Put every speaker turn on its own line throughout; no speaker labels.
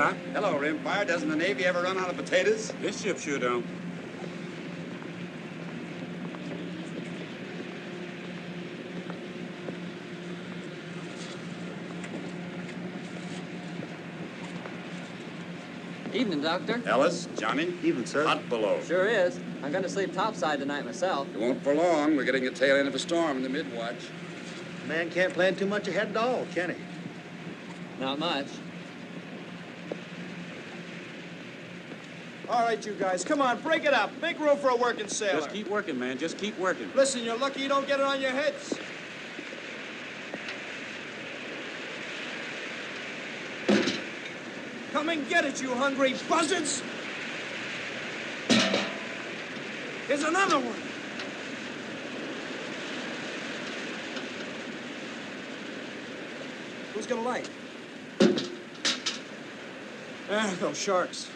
Doc.
Hello, Rimfire. Doesn't the Navy ever run out of potatoes?
This ship sure don't.
Evening, Doctor.
Ellis, Johnny.
Evening, sir.
Hot below.
Sure is. I'm going to sleep topside tonight myself.
It won't for long. We're getting the tail end of a storm in the mid-watch.
Man can't plan too much ahead at all, can he?
Not much.
All right, you guys, come on, break it up. Make room for a working sailor.
Just keep working, man. Just keep working.
Listen, you're lucky you don't get it on your heads. Come and get it, you hungry buzzards! Here's another one. Who's gonna light? Ah, those sharks.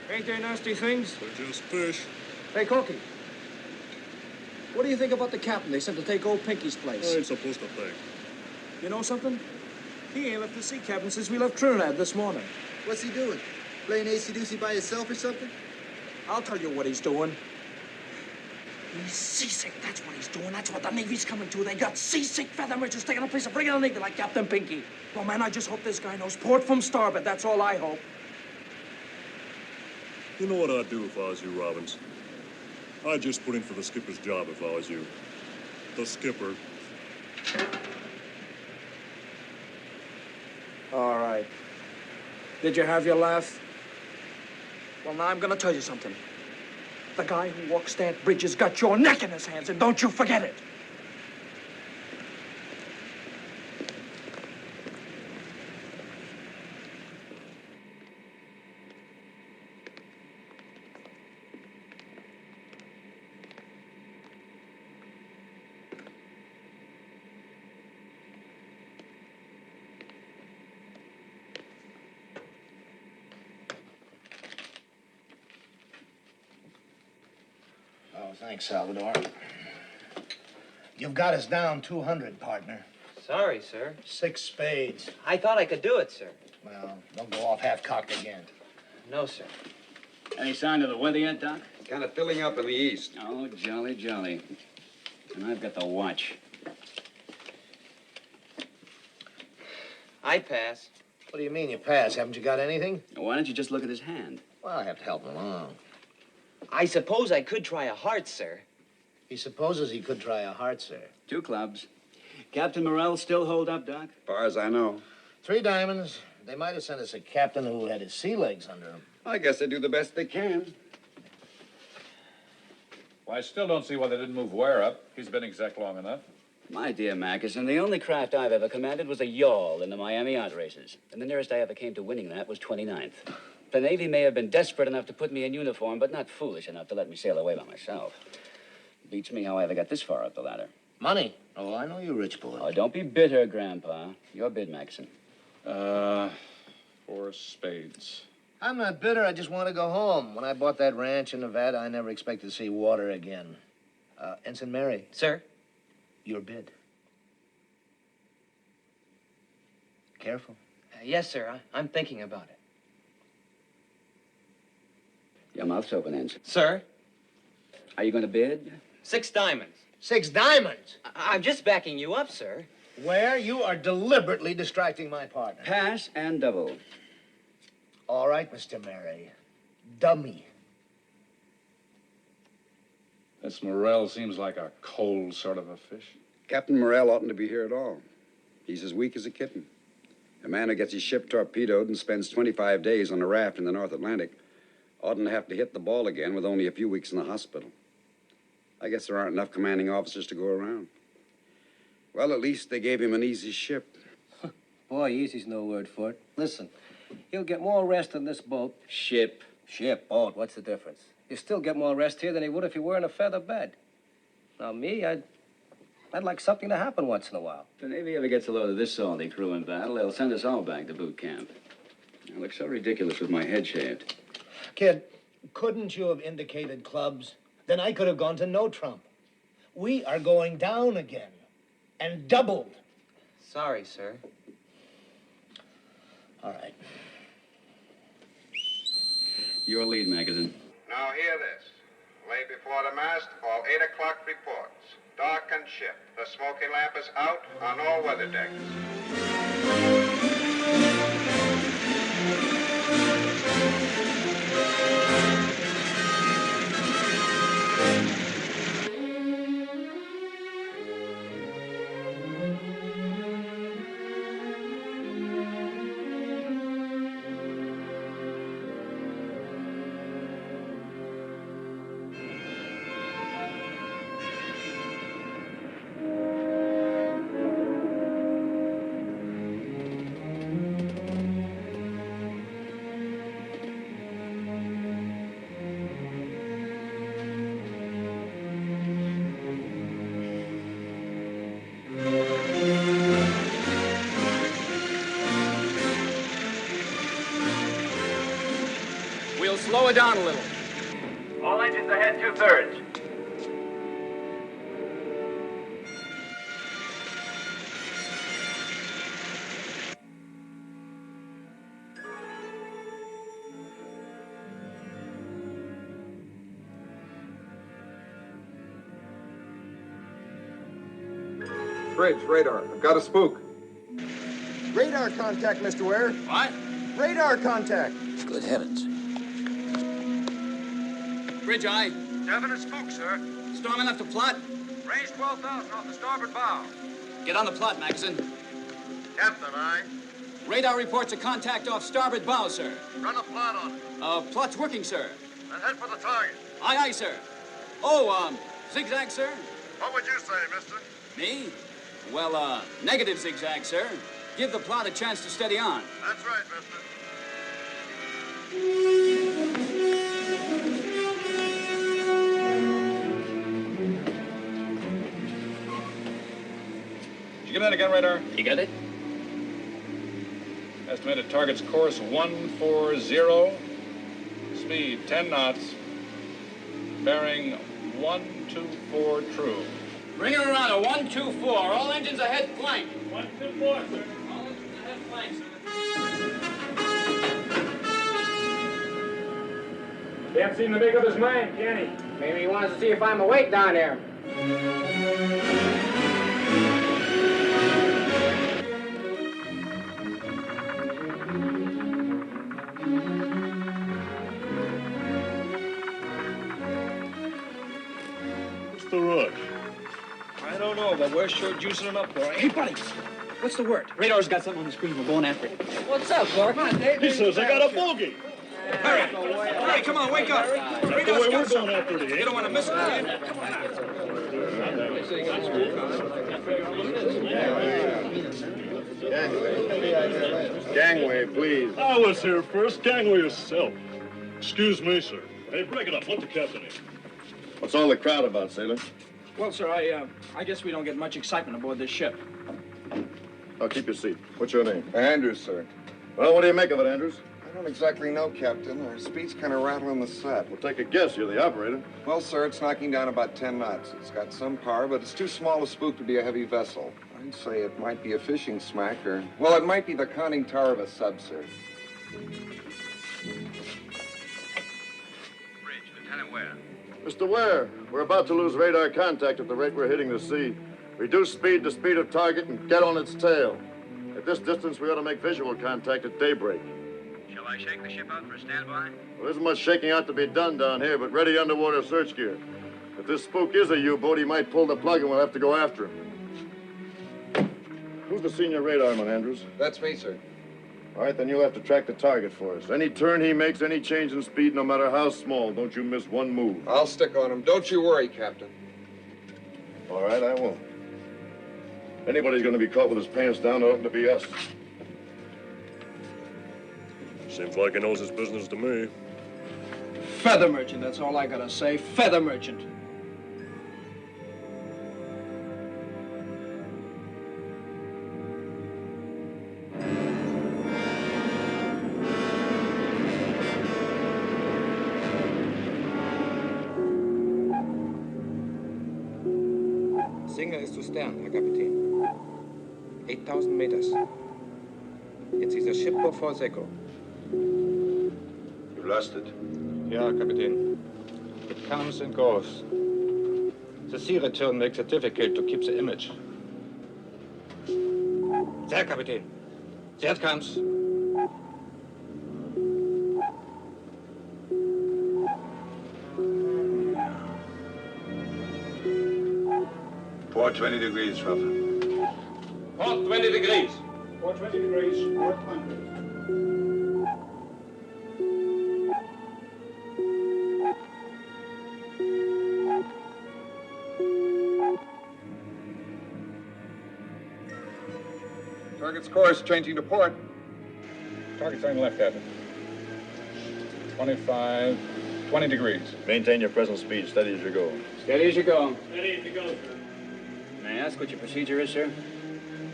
Ain't they nasty things?
They're just fish.
Hey, Corky. What do you think about the captain they sent to take old Pinky's place?
I ain't supposed to think.
You know something? He ain't left the sea cabin since we left Trinidad this morning.
What's he doing? Playing AC/DC by himself or something?
I'll tell you what he's doing.
He's seasick, that's what he's doing. That's what the Navy's coming to. They got seasick feather merchants taking a place of bringing a Navy like Captain Pinky. Well, man, I just hope this guy knows port from starboard. That's all I hope.
You know what I'd do if I was you, Robbins? I'd just put in for the skipper's job if I was you. The skipper.
All right. Did you have your laugh? Well, now I'm gonna tell you something. The guy who walks that bridge has got your neck in his hands, and don't you forget it.
Oh, thanks, Salvador. You've got us down 200, partner.
Sorry, sir.
6 spades.
I thought I could do it, sir.
Well, don't go off half-cocked again.
No, sir.
Any sign of the weather yet, Doc?
Kind of filling up in the east.
Oh, jolly, jolly. And I've got the watch.
I pass.
What do you mean you pass? Haven't you got anything?
Why don't you just look at his hand?
Well, I have to help him along.
I suppose I could try a heart, sir.
He supposes he could try a heart, sir.
2 clubs. Captain Morrell still hold up, Doc?
As far as I know.
3 diamonds. They might have sent us a captain who had his sea legs under him.
I guess they do the best they can.
Well, I still don't see why they didn't move Ware up. He's been exec long enough.
My dear Mackerson, the only craft I've ever commanded was a yawl in the Miami yacht races. And the nearest I ever came to winning that was 29th. The Navy may have been desperate enough to put me in uniform, but not foolish enough to let me sail away by myself. Beats me how I ever got this far up the ladder.
Money? Oh, I know you rich boy.
Oh, don't be bitter, Grandpa. Your bid, Mackerson.
4 spades.
I'm not bitter. I just want to go home. When I bought that ranch in Nevada, I never expected to see water again. Ensign Mary.
Sir?
Your bid. Careful.
Yes, sir. I'm thinking about it.
Your mouth's open, Ensign.
Sir?
Are you going to bid?
6 diamonds.
6 diamonds?
I'm just backing you up, sir.
Where you are deliberately distracting my partner.
Pass and double.
All right, Mr. Mary. Dummy.
This Morrell seems like a cold sort of a fish.
Captain Morrell oughtn't to be here at all. He's as weak as a kitten. A man who gets his ship torpedoed and spends 25 days on a raft in the North Atlantic oughtn't to have to hit the ball again with only a few weeks in the hospital. I guess there aren't enough commanding officers to go around. Well, at least they gave him an easy ship.
Boy, easy's no word for it. Listen, he'll get more rest in this boat.
Ship.
Ship, boat, what's the difference? You still get more rest here than he would if he were in a feather bed. Now, me, I'd like something to happen once in a while.
If the Navy ever gets a load of this salty crew in battle, they'll send us all back to boot camp. I look so ridiculous with my head shaved.
Kid, couldn't you have indicated clubs? Then I could have gone to no trump. We are going down again. And doubled.
Sorry, sir.
All right.
Your lead, Magazine.
Now hear this. Lay before the mast, all 8 o'clock reports. Darkened ship. The smoky lamp is out on all weather decks.
We'll slow it down a little.
All engines ahead 2/3.
Bridge, radar. I've got a spook.
Radar contact, Mr. Ware.
What?
Radar contact.
Good heavens.
Bridge eye.
Definite spook, sir.
Storm enough to plot?
Range 12,000 off the starboard bow.
Get on the plot, Magazine.
Captain, aye.
Radar reports a contact off starboard bow, sir.
Run a plot on it.
Plot's working, sir.
And head for the target.
Aye, aye, sir. Oh, zigzag, sir?
What would you say, mister?
Me? Well, negative zigzag, sir. Give the plot a chance to steady on.
That's right, mister.
Did you get that again, radar?
You got it?
Estimated target's course 140. Speed 10 knots. Bearing 124 true.
Bring it around a 124. All engines ahead flank.
124, sir.
All engines ahead flank, sir.
Can't seem to make up his mind, can he?
Maybe he wants to see if I'm awake down there.
What's the rush?
I don't know, but we're sure juicing him up for it. Hey, buddy, what's the word?
Radar's got something on the screen. We're going after it.
What's up, Clark? Come on, Dave.
He says I got a bogey.
Hurry.
Hurry, come on, wake up.
That's the way we're going after it.
You don't want to miss it, do you? Come on now.
Gangway, please.
I was here first. Gangway yourself. Excuse me, sir. Hey, break it up. Let the captain in.
What's all the crowd about, sailor?
Well, sir, I guess we don't get much excitement aboard this ship.
Oh, keep your seat. What's your name?
Andrews, sir.
Well, what do you make of it, Andrews?
I don't exactly know, Captain. Our speed's kind of rattling the set.
We'll take a guess. You're the operator.
Well, sir, it's knocking down about 10 knots. It's got some power, but it's too small a spook to be a heavy vessel. I'd say it might be a fishing smack, or... Well, it might be the conning tower of a sub, sir.
Bridge, Lieutenant Ware.
Mr. Ware, we're about to lose radar contact at the rate we're hitting the sea. Reduce speed to speed of target and get on its tail. At this distance, we ought to make visual contact at daybreak.
Shall I shake the ship out for a standby?
Well, there isn't much shaking out to be done down here, but ready underwater search gear. If this spook is a U-boat, he might pull the plug and we'll have to go after him. Who's the senior radarman, Andrews?
That's me, sir.
All right, then you'll have to track the target for us. Any turn he makes, any change in speed, no matter how small, don't you miss one move.
I'll stick on him. Don't you worry, Captain.
All right, I won't. Anybody's going to be caught with his pants down, it oughtn't to be us.
Seems like he knows his business to me.
Feather merchant, that's all I gotta say. Feather merchant.
Singer ist zu Stern, Herr Kapitän. 8,000 meters.
Jetzt ist das Ship before Echo.
You've lost it.
Ja, Kapitän. It comes and goes. The sea return makes it difficult to keep the image. There, Kapitän. There it comes.
Port 20 degrees, Ruffin.
Port 20 degrees.
Port 20 degrees. Port 100.
Target's course, changing to port.
Target turning left, Captain. 20 degrees.
Maintain your present speed, steady as you go.
Steady as you go.
Ready to go, sir.
May I ask what your procedure is, sir?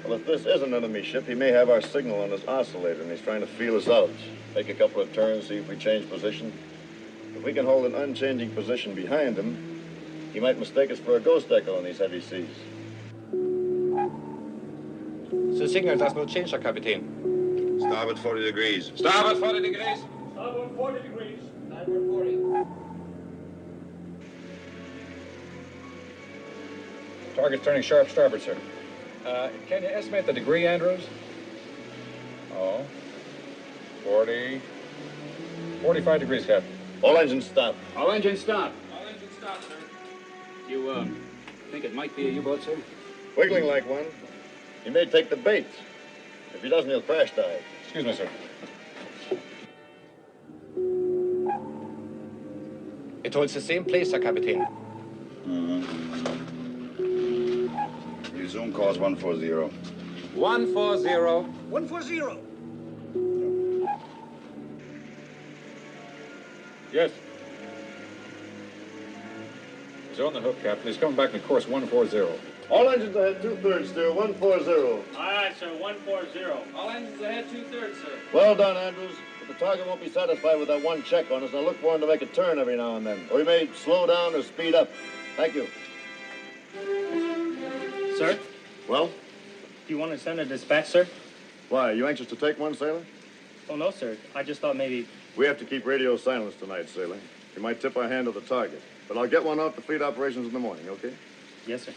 Well, if this is an enemy ship, he may have our signal on his oscillator, and he's trying to feel us out. Make a couple of turns, see if we change position. If we can hold an unchanging position behind him, he might mistake us for a ghost echo in these heavy seas.
The signal does not change, Herr Kapitän.
Starboard 40 degrees.
Starboard 40 degrees.
Starboard 40 degrees.
Starboard 40.
Target's turning sharp starboard, sir. Can you estimate the degree, Andrews? Oh, 45 degrees, Captain.
All engines stop.
All engines stop.
All engines stop, sir.
You, think it might be a U-boat, sir?
Wiggling like one. He may take the bait. If he doesn't, he'll crash dive.
Excuse me, sir.
It holds the same place, Herr Kapitän.
Resume course 140.
140.
140.
Yes. He's on the hook, Captain. He's coming back to course 140.
All engines ahead, 2/3, steer, 140.
Aye, aye, sir. 140. All engines ahead, 2/3, sir.
Well done, Andrews. But the target won't be satisfied with that one check on us. Now look for him to make a turn every now and then. Or he may slow down or speed up. Thank you.
Sir?
Well?
Do you want to send a dispatch, sir?
Why, are you anxious to take one, sailor?
Oh, no, sir. I just thought maybe...
We have to keep radio silence tonight, sailor. You might tip our hand to the target. But I'll get one off the fleet operations in the morning, okay?
Yes, sir.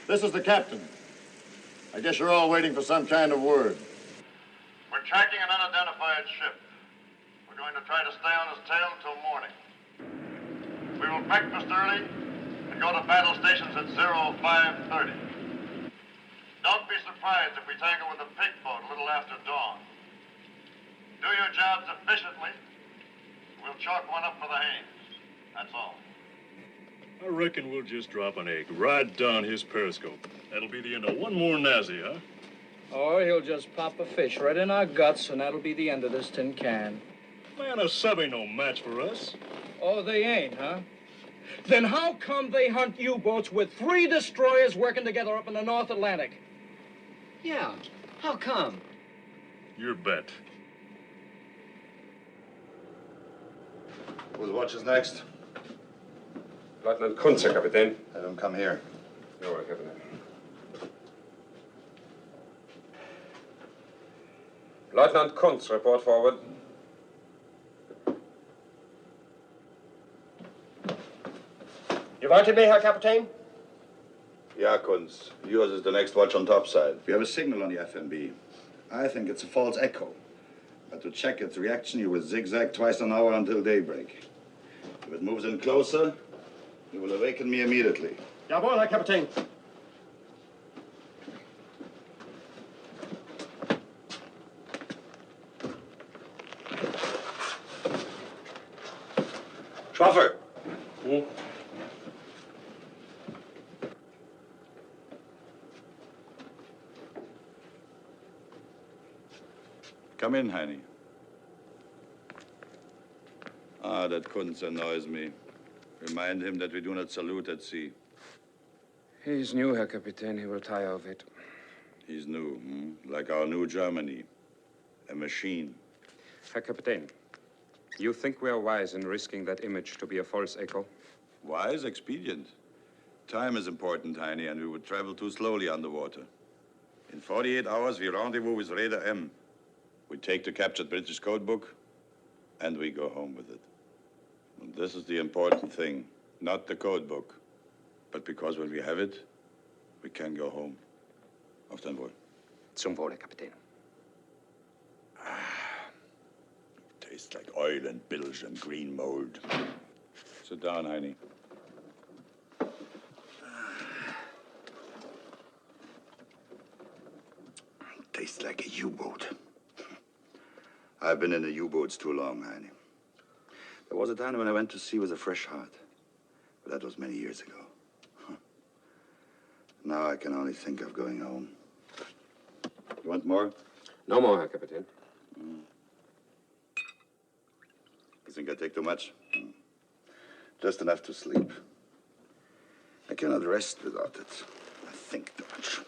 This is the captain. I guess you're all waiting for some kind of word. We're tracking an unidentified ship. We're going to try to stay on his tail until morning. We will breakfast early and go to battle stations at 0530. Don't be surprised if we tangle with a pig boat a little after dawn. Do your jobs efficiently. We'll chalk one up for the Haines. That's all.
I reckon we'll just drop an egg right down his periscope. That'll be the end of one more Nazi, huh?
Or he'll just pop a fish right in our guts, and that'll be the end of this tin can.
Man, a sub ain't no match for us.
Oh, they ain't, huh? Then how come they hunt U-boats with 3 destroyers working together up in the North Atlantic?
Yeah, how come?
Your bet.
Whose watch is next?
Lieutenant Kunz, Herr Kapitän.
Let him come here.
Jawohl, Kapitän. Lieutenant Kunz, report forward.
You wanted me, Herr Kapitän?
Yeah, Kunz. Yours is the next watch on topside. We have a signal on the FMB. I think it's a false echo. But to check its reaction, you will zigzag twice an hour until daybreak. If it moves in closer, you will awaken me immediately.
Jawohl, Herr Kapitän.
Schwaffer! Come in, Heine. Ah, that Kunz annoys me. Remind him that we do not salute at sea.
He's new, Herr Kapitän. He will tire of it.
He's new, like our new Germany. A machine.
Herr Kapitän, you think we are wise in risking that image to be a false echo?
Wise, expedient. Time is important, Heine, and we would travel too slowly underwater. In 48 hours, we rendezvous with Raider M. We take the captured British code book, and we go home with it. And this is the important thing, not the code book, but because when we have it, we can go home. Auf dein Wohl.
Zum Wohle, Kapitän.
Tastes like oil and bilge and green mold. Sit down, Heine. Tastes like a U-boat. I've been in the U-boats too long, Heine. There was a time when I went to sea with a fresh heart, but that was many years ago. Now I can only think of going home. You want more?
No more, Herr Kapitän.
You think I take too much? Just enough to sleep. I cannot rest without it. I think too much.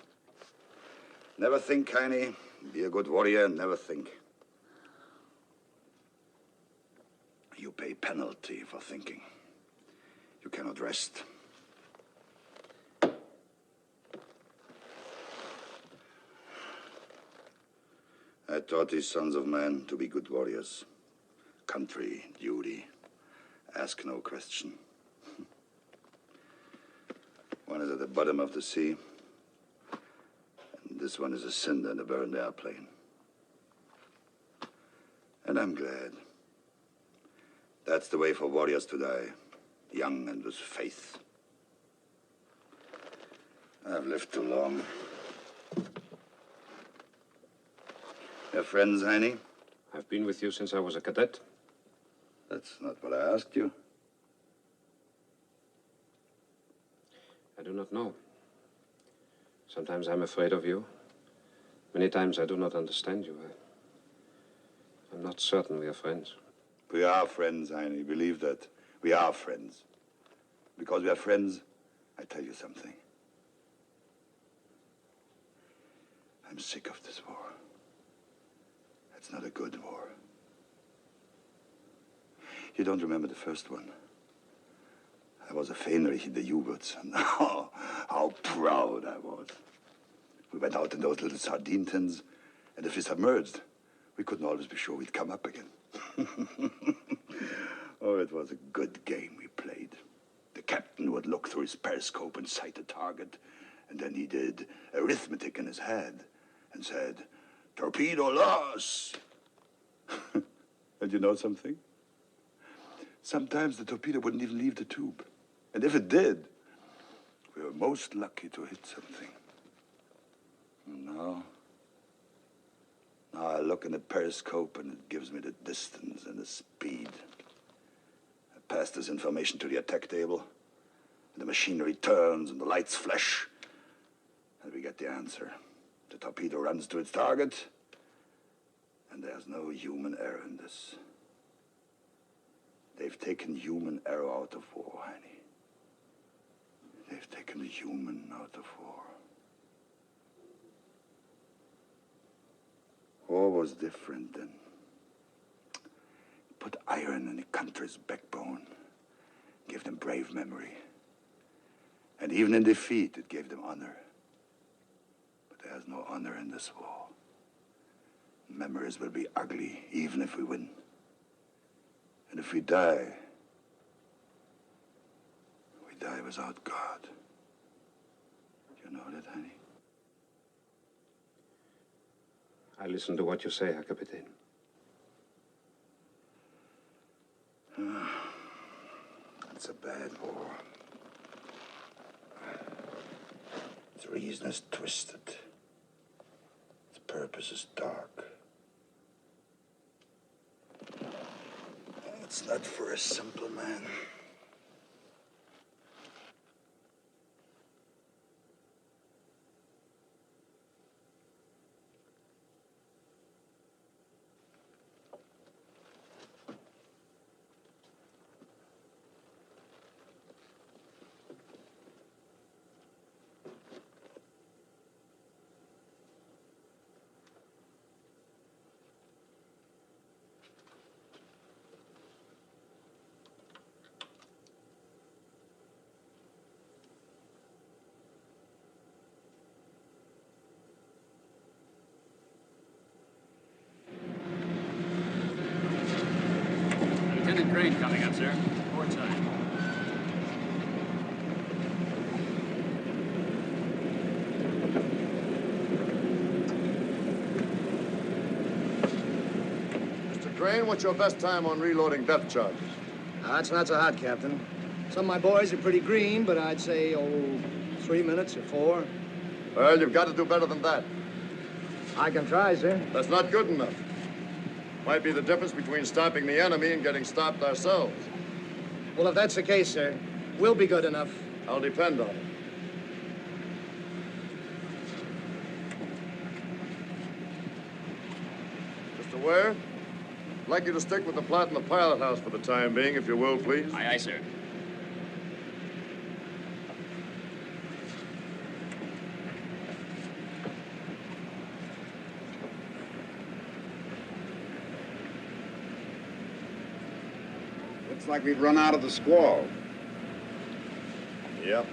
Never think, Heine. Be a good warrior and never think. You pay penalty for thinking. You cannot rest. I taught these sons of men to be good warriors. Country, duty, ask no question. One is at the bottom of the sea, and this one is a cinder in a burned airplane. And I'm glad. That's the way for warriors to die, young and with faith. I've lived too long. Your friends, Heine?
I've been with you since I was a cadet.
That's not what I asked you.
I do not know. Sometimes I'm afraid of you. Many times I do not understand you. I'm not certain we are friends.
We are friends, Heine. Believe that. We are friends. Because we are friends, I tell you something. I'm sick of this war. It's not a good war. You don't remember the first one? I was a Fähnrich in the U-boats, and how proud I was. We went out in those little sardine tins, and if we submerged, we couldn't always be sure we'd come up again. Oh, it was a good game we played. The captain would look through his periscope and sight a target, and then he did arithmetic in his head and said, "Torpedo loss." And you know something? Sometimes the torpedo wouldn't even leave the tube. And if it did, we were most lucky to hit something. Now I look in the periscope and it gives me the distance and the speed. I pass this information to the attack table, and the machinery turns and the lights flash, and we get the answer. The torpedo runs to its target, and there's no human error in this. They've taken human error out of war, Heine. They've taken the human out of war. War was different then. Put iron in the country's backbone, gave them brave memory. And even in defeat, it gave them honor. But there's no honor in this war. Memories will be ugly, even if we win. And if we die without God. You know that, honey?
I listen to what you say, Herr Kapitän.
It's a bad war. Its reason is twisted. Its purpose is dark. It's not for a simple man.
Lieutenant Crane coming up, sir. Port side.
Mr. Crane, what's your best time on reloading depth charges?
It's not so hot, Captain. Some of my boys are pretty green, but I'd say, 3 minutes or 4.
Well, you've got to do better than that.
I can try, sir.
That's not good enough. Might be the difference between stopping the enemy and getting stopped ourselves.
Well, if that's the case, sir, we'll be good enough.
I'll depend on it. Mr. Ware, I'd like you to stick with the plot in the pilot house for the time being, if you will, please.
Aye, aye, sir.
Looks like we've run out of the squall.
Yep.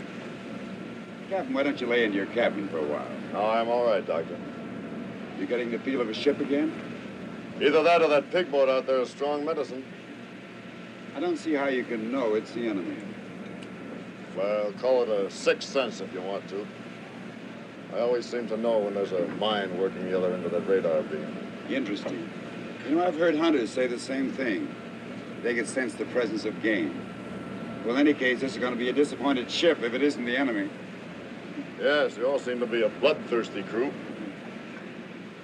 Captain, why don't you lay in your cabin for a while?
No, I'm all right, Doctor.
You getting the feel of a ship again?
Either that or that pig boat out there is strong medicine.
I don't see how you can know it's the enemy.
Well, call it a sixth sense if you want to. I always seem to know when there's a mine working the other end of that radar beam.
Interesting. You know, I've heard hunters say the same thing. They can sense the presence of game. Well, in any case, this is going to be a disappointed ship if it isn't the enemy.
Yes, you all seem to be a bloodthirsty crew.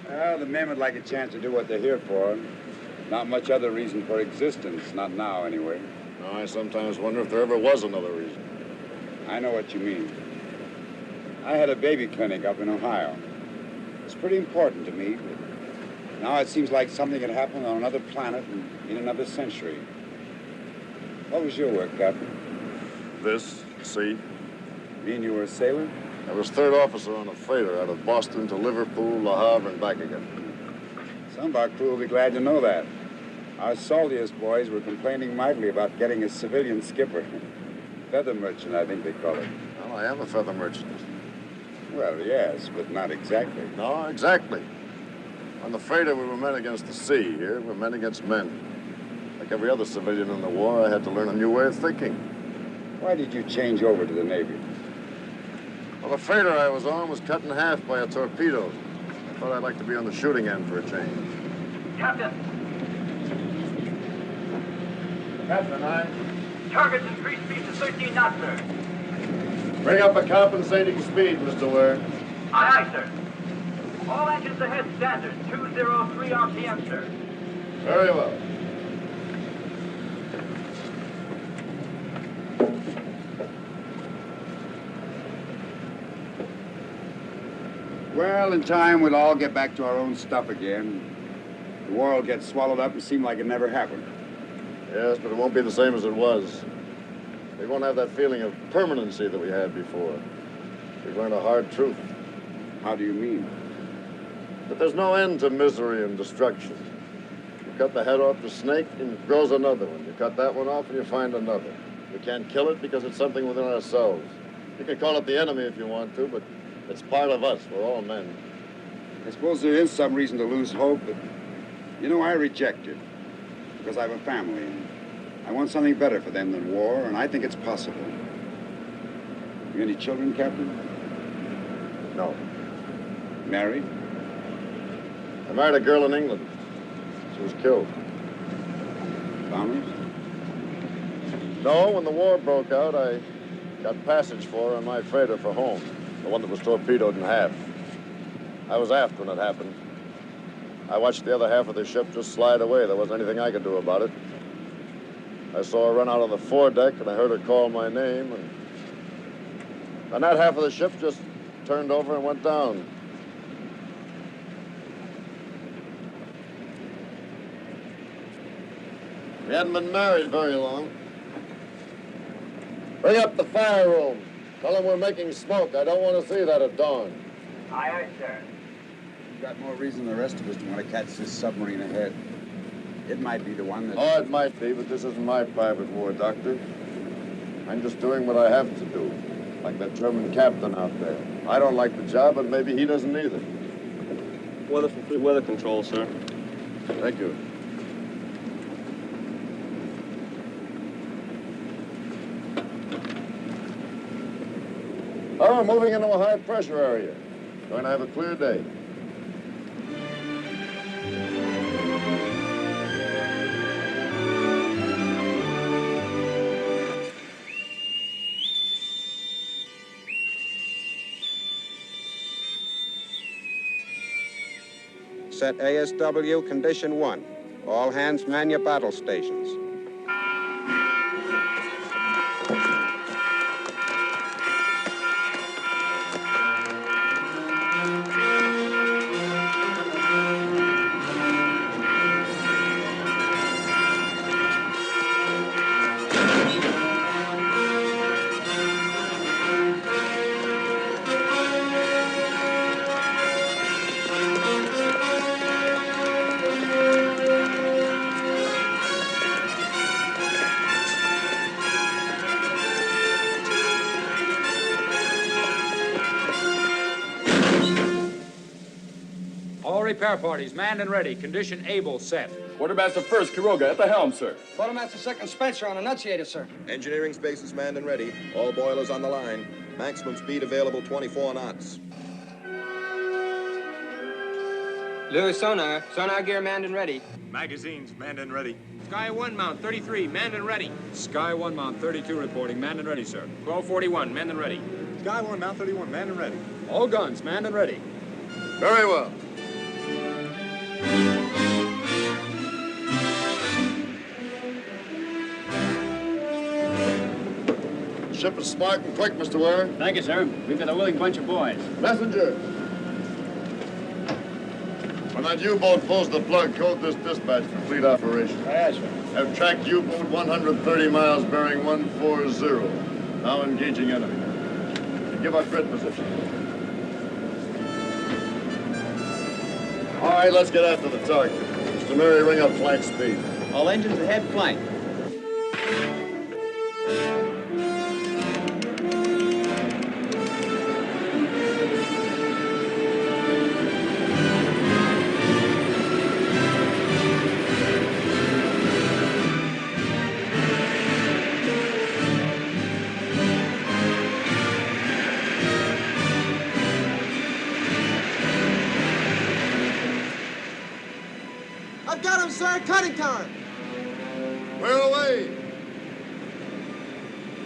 Well, the men would like a chance to do what they're here for. Not much other reason for existence, not now anyway.
I sometimes wonder if there ever was another reason.
I know what you mean. I had a baby clinic up in Ohio. It's pretty important to me, but now it seems like something had happened on another planet and in another century. What was your work, Captain?
This, see?
Mean you were a sailor?
I was third officer on a freighter out of Boston to Liverpool, Le Havre, and back again.
Some of our crew will be glad to know that. Our saltiest boys were complaining mightily about getting a civilian skipper. Feather merchant, I think they call it.
Well, I am a feather merchant.
Well, yes, but not exactly.
No, exactly. On the freighter, we were men against the sea. Here, we're men against men. Like every other civilian in the war, I had to learn a new way of thinking.
Why did you change over to the Navy?
Well, the freighter I was on was cut in half by a torpedo. I thought I'd like to be on the shooting end for a change.
Captain.
Captain,
Target's increased speed to 13 knots, sir.
Bring up a compensating speed, Mr. Ware.
Aye, aye, sir. All engines ahead standard, 203 RPM, sir.
Very well.
Well, in time, we'll all get back to our own stuff again. The war will get swallowed up and seem like it never happened.
Yes, but it won't be the same as it was. We won't have that feeling of permanency that we had before. We've learned a hard truth.
How do you mean?
That there's no end to misery and destruction. You cut the head off the snake and it grows another one. You cut that one off and you find another. We can't kill it because it's something within ourselves. You can call it the enemy if you want to, but it's part of us. We're all men.
I suppose there is some reason to lose hope, but, you know, I reject it. Because I have a family, and I want something better for them than war, and I think it's possible. You any children, Captain?
No.
Married?
I married a girl in England. She was killed.
Bombers?
No, when the war broke out, I got passage for her on my freighter for home, the one that was torpedoed in half. I was aft when it happened. I watched the other half of the ship just slide away. There wasn't anything I could do about it. I saw her run out on the foredeck, and I heard her call my name, and that half of the ship just turned over and went down. We hadn't been married very long. Bring up the fire room. Tell them we're making smoke. I don't want to see that at dawn.
Aye, aye, sir.
You've got more reason than the rest of us to want to catch this submarine ahead. It might be the one that...
Oh, it might be, but this isn't my private war, Doctor. I'm just doing what I have to do, like that German captain out there. I don't like the job, but maybe he doesn't either.
Weather from Fleet Weather Control, sir.
Thank you. Now we're moving into a high pressure area. Going to have a clear day.
Set ASW Condition 1. All hands man your battle stations.
All repair parties manned and ready. Condition able, set.
Quartermaster first, Quiroga, at the helm, sir.
Quartermaster second, Spencer on annunciator, sir.
Engineering spaces manned and ready. All boilers on the line. Maximum speed available 24 knots.
Lewis sonar. Sonar gear manned and ready.
Magazines manned and ready.
Sky 1 mount 33, manned and ready.
Sky 1 mount 32 reporting, manned and ready, sir.
1241, manned and ready.
Sky 1 mount 31 manned and ready.
All guns manned and ready.
Very well. Ship is smart and quick, Mr. Ware.
Thank you, sir. We've got a willing bunch of boys.
Messenger. When that U-boat pulls the plug, code this dispatch for fleet operation.
Yes, sir.
Have tracked U-boat 130 miles bearing 140. Now engaging enemy. Give our grid position. All right, let's get after the target. Mr. Murray, ring up flank speed.
All engines ahead, flank.
I've got him, sir. Cutting time.
Where away?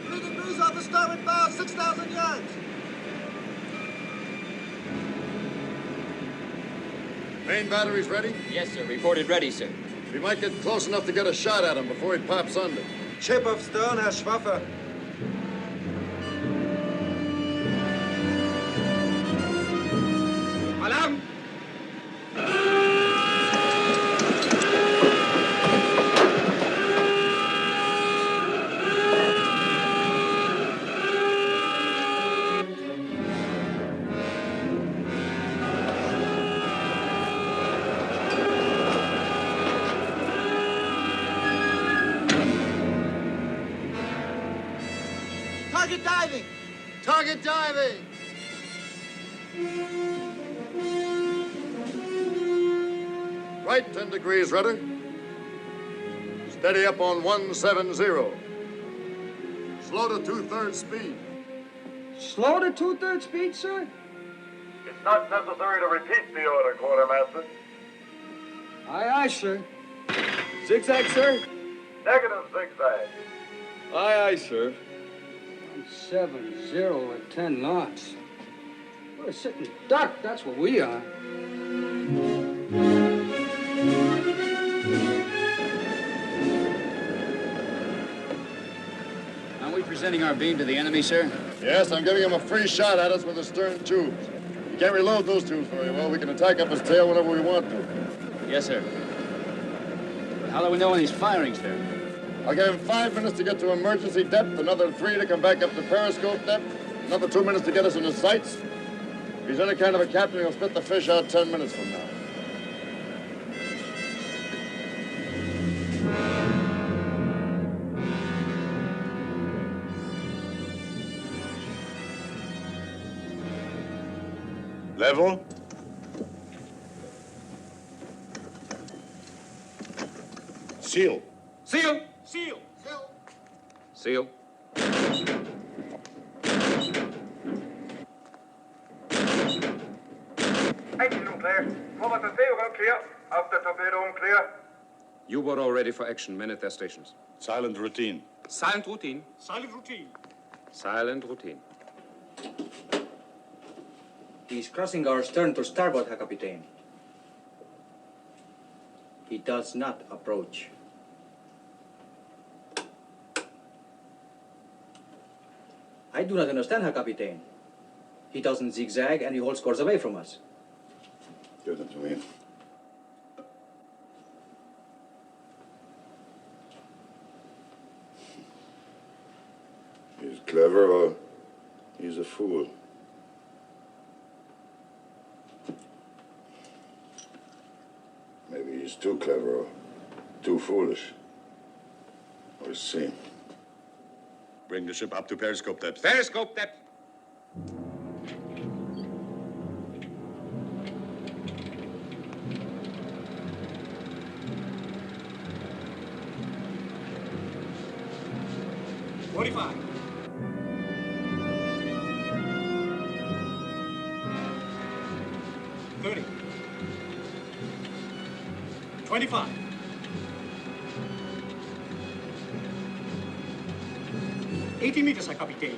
3 degrees off the starboard bow, 6,000 yards.
Main batteries ready?
Yes, sir. Reported ready, sir.
We might get close enough to get a shot at him before he pops under.
Chip of stern, Herr Schwaffer.
Alarm!
Target diving. Target diving.
Right 10 degrees, rudder. Steady up on 170. Slow to 2/3 speed.
Slow to 2/3 speed, sir?
It's not necessary to repeat the order, Quartermaster.
Aye, aye, sir. Zigzag, sir?
Negative zigzag.
Aye, aye, sir. 170 at 10 knots. We're sitting duck, that's what we are.
Are we presenting our beam to the enemy, sir?
Yes, I'm giving him a free shot at us with the stern tubes. You can't reload those tubes very well. We can attack up his tail whenever we want to.
Yes, sir. But how do we know when he's firing, sir?
I'll give him 5 minutes to get to emergency depth, another 3 to come back up to periscope depth, another 2 minutes to get us in his sights. If he's any kind of a captain, he'll spit the fish out 10 minutes from now.
Level. Seal.
Seal!
Seal.
Seal.
Engine room clear. Forward and tail room clear. After torpedo room clear.
U-boat all ready for action. Men at their stations.
Silent routine.
Silent routine.
Silent routine.
Silent routine.
He's crossing our stern to starboard, Herr Kapitän. He does not approach. I do not understand, Herr Kapitän. He doesn't zigzag and he holds course away from us.
Give them to me. He's clever or he's a fool. Maybe he's too clever or too foolish. We'll see. Bring the ship up to periscope depth.
Periscope depth.
Forty-five. 30. 25. 80 meters, Herr Kapitän.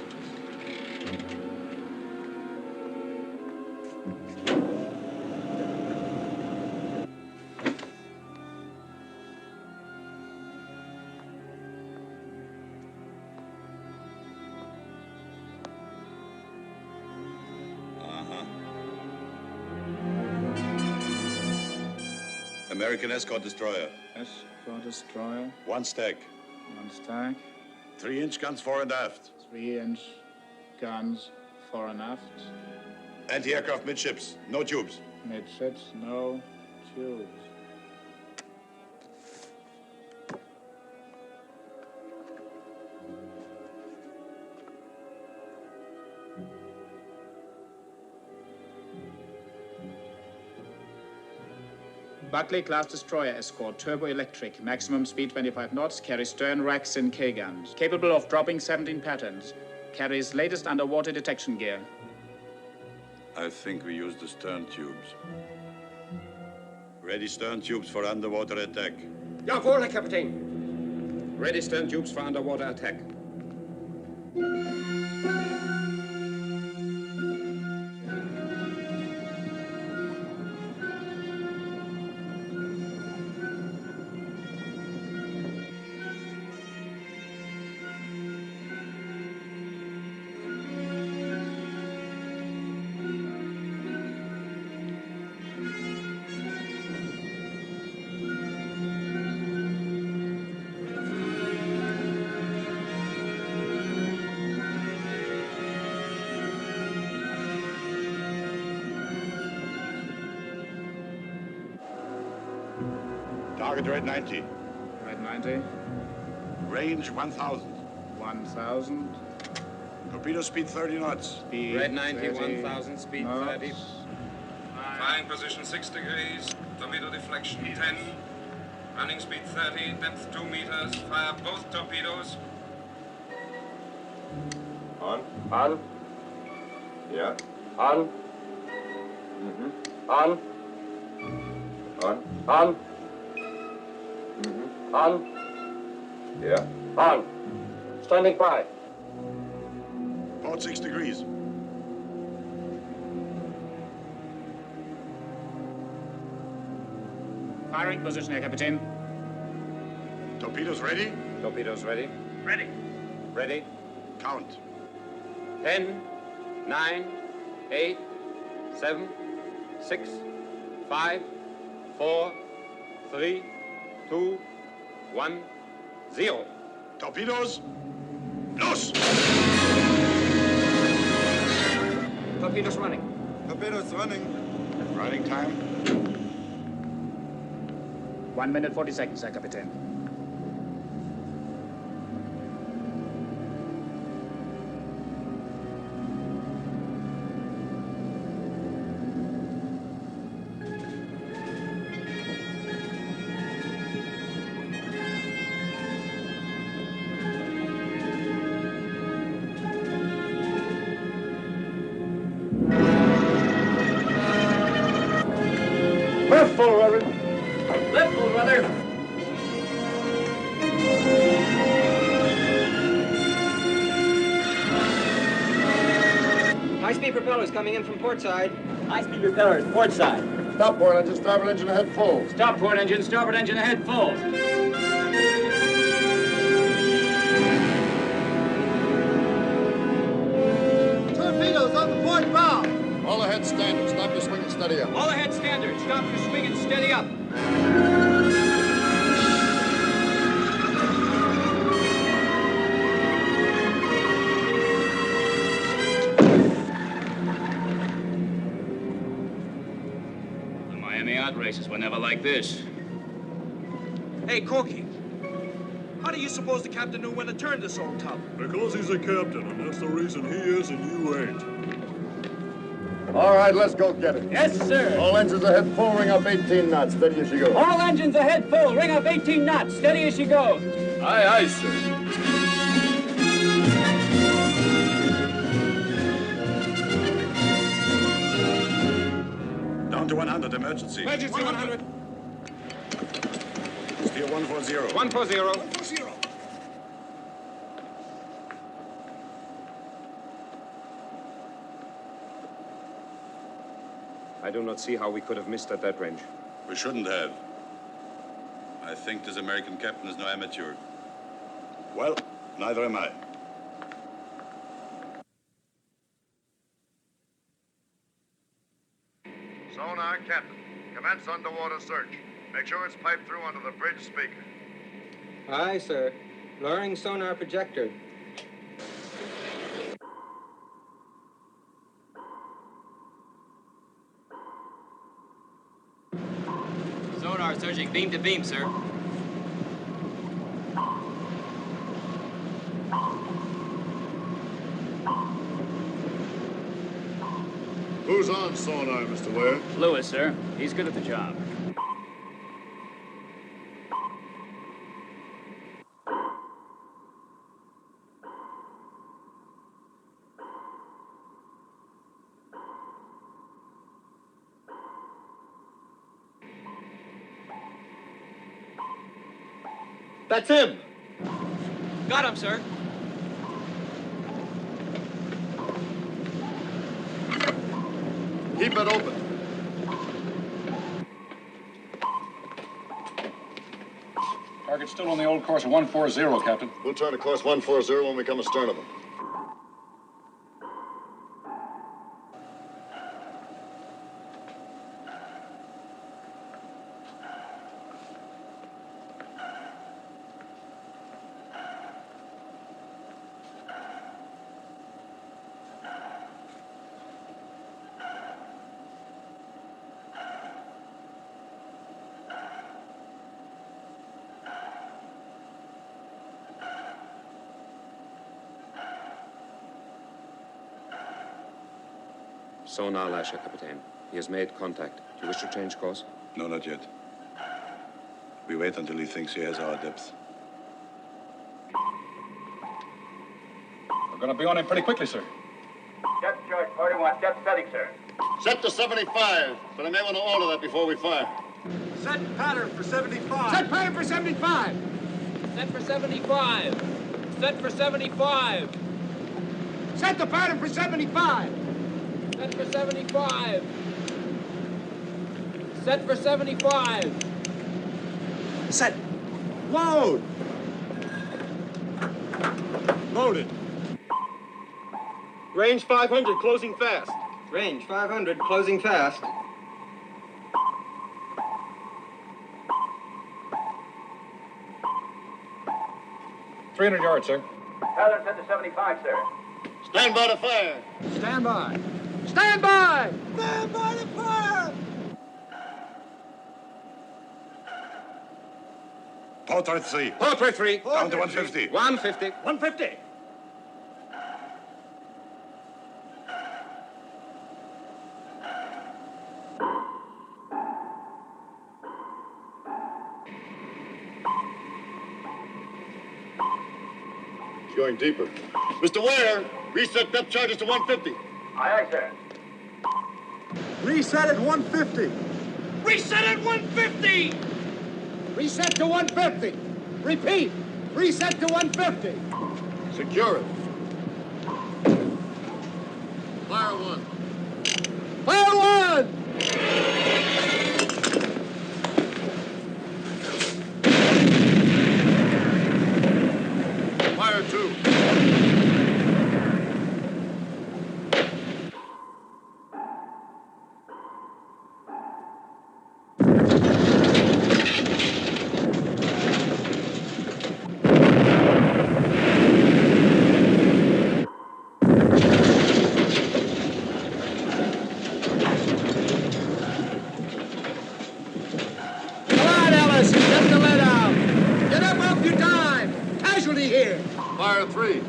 American escort destroyer.
Escort destroyer.
One stack.
One stack.
3-inch guns fore and aft.
3-inch guns fore and aft.
Anti-aircraft midships. No tubes.
Midships, no tubes. Buckley class destroyer escort, turbo electric, maximum speed 25 knots, carries stern racks and K-guns, capable of dropping 17 patterns, carries latest underwater detection gear.
I think we use the stern tubes. Ready stern tubes for underwater attack.
Jawohl, Herr Kapitän. Ready stern tubes for underwater attack.
Target red 90.
Red 90.
Range 1,000.
1,000.
Torpedo speed 30 knots.
Speed
Red 90,
30
1,000, speed
knots.
30. Flying position 6 degrees, torpedo deflection 10. Running speed 30, depth 2 meters. Fire both torpedoes.
On.
On.
Yeah.
On.
Mm-hmm.
On.
On.
On.
Mm-hmm.
On.
Yeah.
On. Standing by.
Port 6 degrees.
Firing position, Herr Kapitän.
Torpedoes ready?
Torpedoes ready.
Ready.
Ready.
Count.
10, 9, 8, 7, 6, 5, 4, 3, 2, 1, 0.
Torpedoes. Los!
Torpedoes running.
Torpedoes running. Riding time.
1 minute 40 seconds, Herr Kapitän.
High-speed propellers coming in from port side.
High-speed propellers, port side.
Stop port engine, starboard engine ahead full.
Stop port engine, starboard engine ahead full.
Torpedoes on the port bow.
All ahead standard. Stop your swing and steady up.
All ahead standard. Stop your swing and steady up. The Miami yacht races were never like this.
Hey, Corky. How do you suppose the captain knew when to turn this old tub?
Because he's a captain, and that's the reason he is and you ain't.
All right, let's go get it.
Yes, sir.
All engines ahead full, ring up 18 knots. Steady as you go.
All engines ahead full. Ring up 18 knots. Steady as she goes.
Aye, aye, sir.
Down to 100, emergency.
Emergency 100.
Steer 140.
140.
140.
I do not see how we could have missed at that range.
We shouldn't have. I think this American captain is no amateur. Well, neither am I.
Sonar, Captain. Commence underwater search. Make sure it's piped through under the bridge speaker.
Aye, sir. Lowering sonar projector.
Sonar searching beam to beam, sir.
Who's on sonar, Mr. Ware?
Lewis, sir. He's good at the job.
That's him.
Got him, sir.
Keep it open.
Target's still on the old course of 140, Captain.
We'll turn to course 140 when we come astern of them.
Sonar lasher, Captain. He has made contact. Do you wish to change course?
No, not yet. We wait until he thinks he has our depth.
We're going to be on him pretty quickly, sir.
Depth charge, 41. Depth setting, sir.
Set to 75, but I may want to alter that before we fire.
Set pattern for 75.
Set pattern for 75.
Set for 75. Set for 75.
Set the pattern for 75.
Set for 75. Set for 75.
Set. Load.
Loaded.
Range 500, closing fast.
Range 500, closing fast.
$300 yards, sir.
Pattern set to 75, sir.
Stand by to fire.
Stand by. Stand by!
Stand by to fire!
Portrait 3.
Portrait 3.
Down to 150.
150.
150.
It's going deeper. Mr. Ware, reset depth charges to 150.
Aye, aye, sir.
Reset at 150.
Reset at 150!
Reset to 150. Repeat. Reset to 150.
Secure it. Fire one.
Fire one!
Fire two.
Come on, Ellis. Get the lead out. Get up off your dime. Casualty here.
Fire three.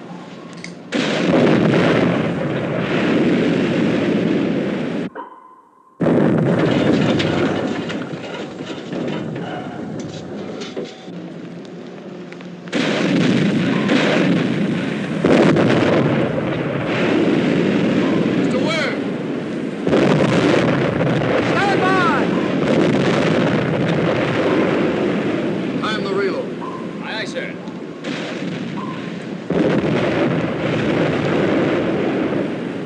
Mr. Ware.
Stand by.
Time the reload.
Aye, aye, sir.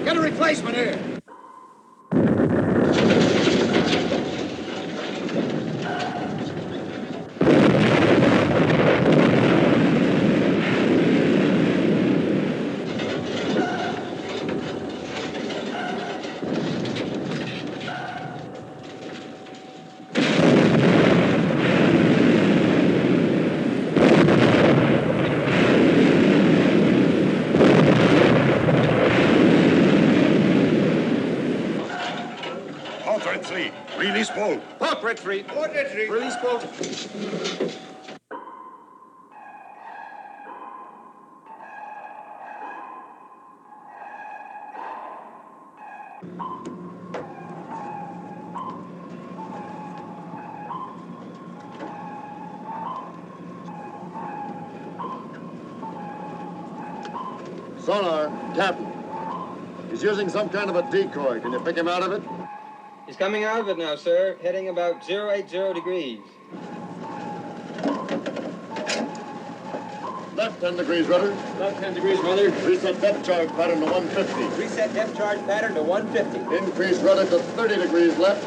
Get a replacement here.
Portrait 3. Release bolt.
Portrait 3.
Portrait 3.
Release bolt.
Sonar, Captain. He's using some kind of a decoy. Can you pick him out of it?
He's coming out of it now, sir, heading about 080 degrees.
Left 10 degrees rudder.
Left 10 degrees rudder.
Reset depth charge pattern to 150.
Reset depth charge pattern to 150.
Increase rudder to 30 degrees left.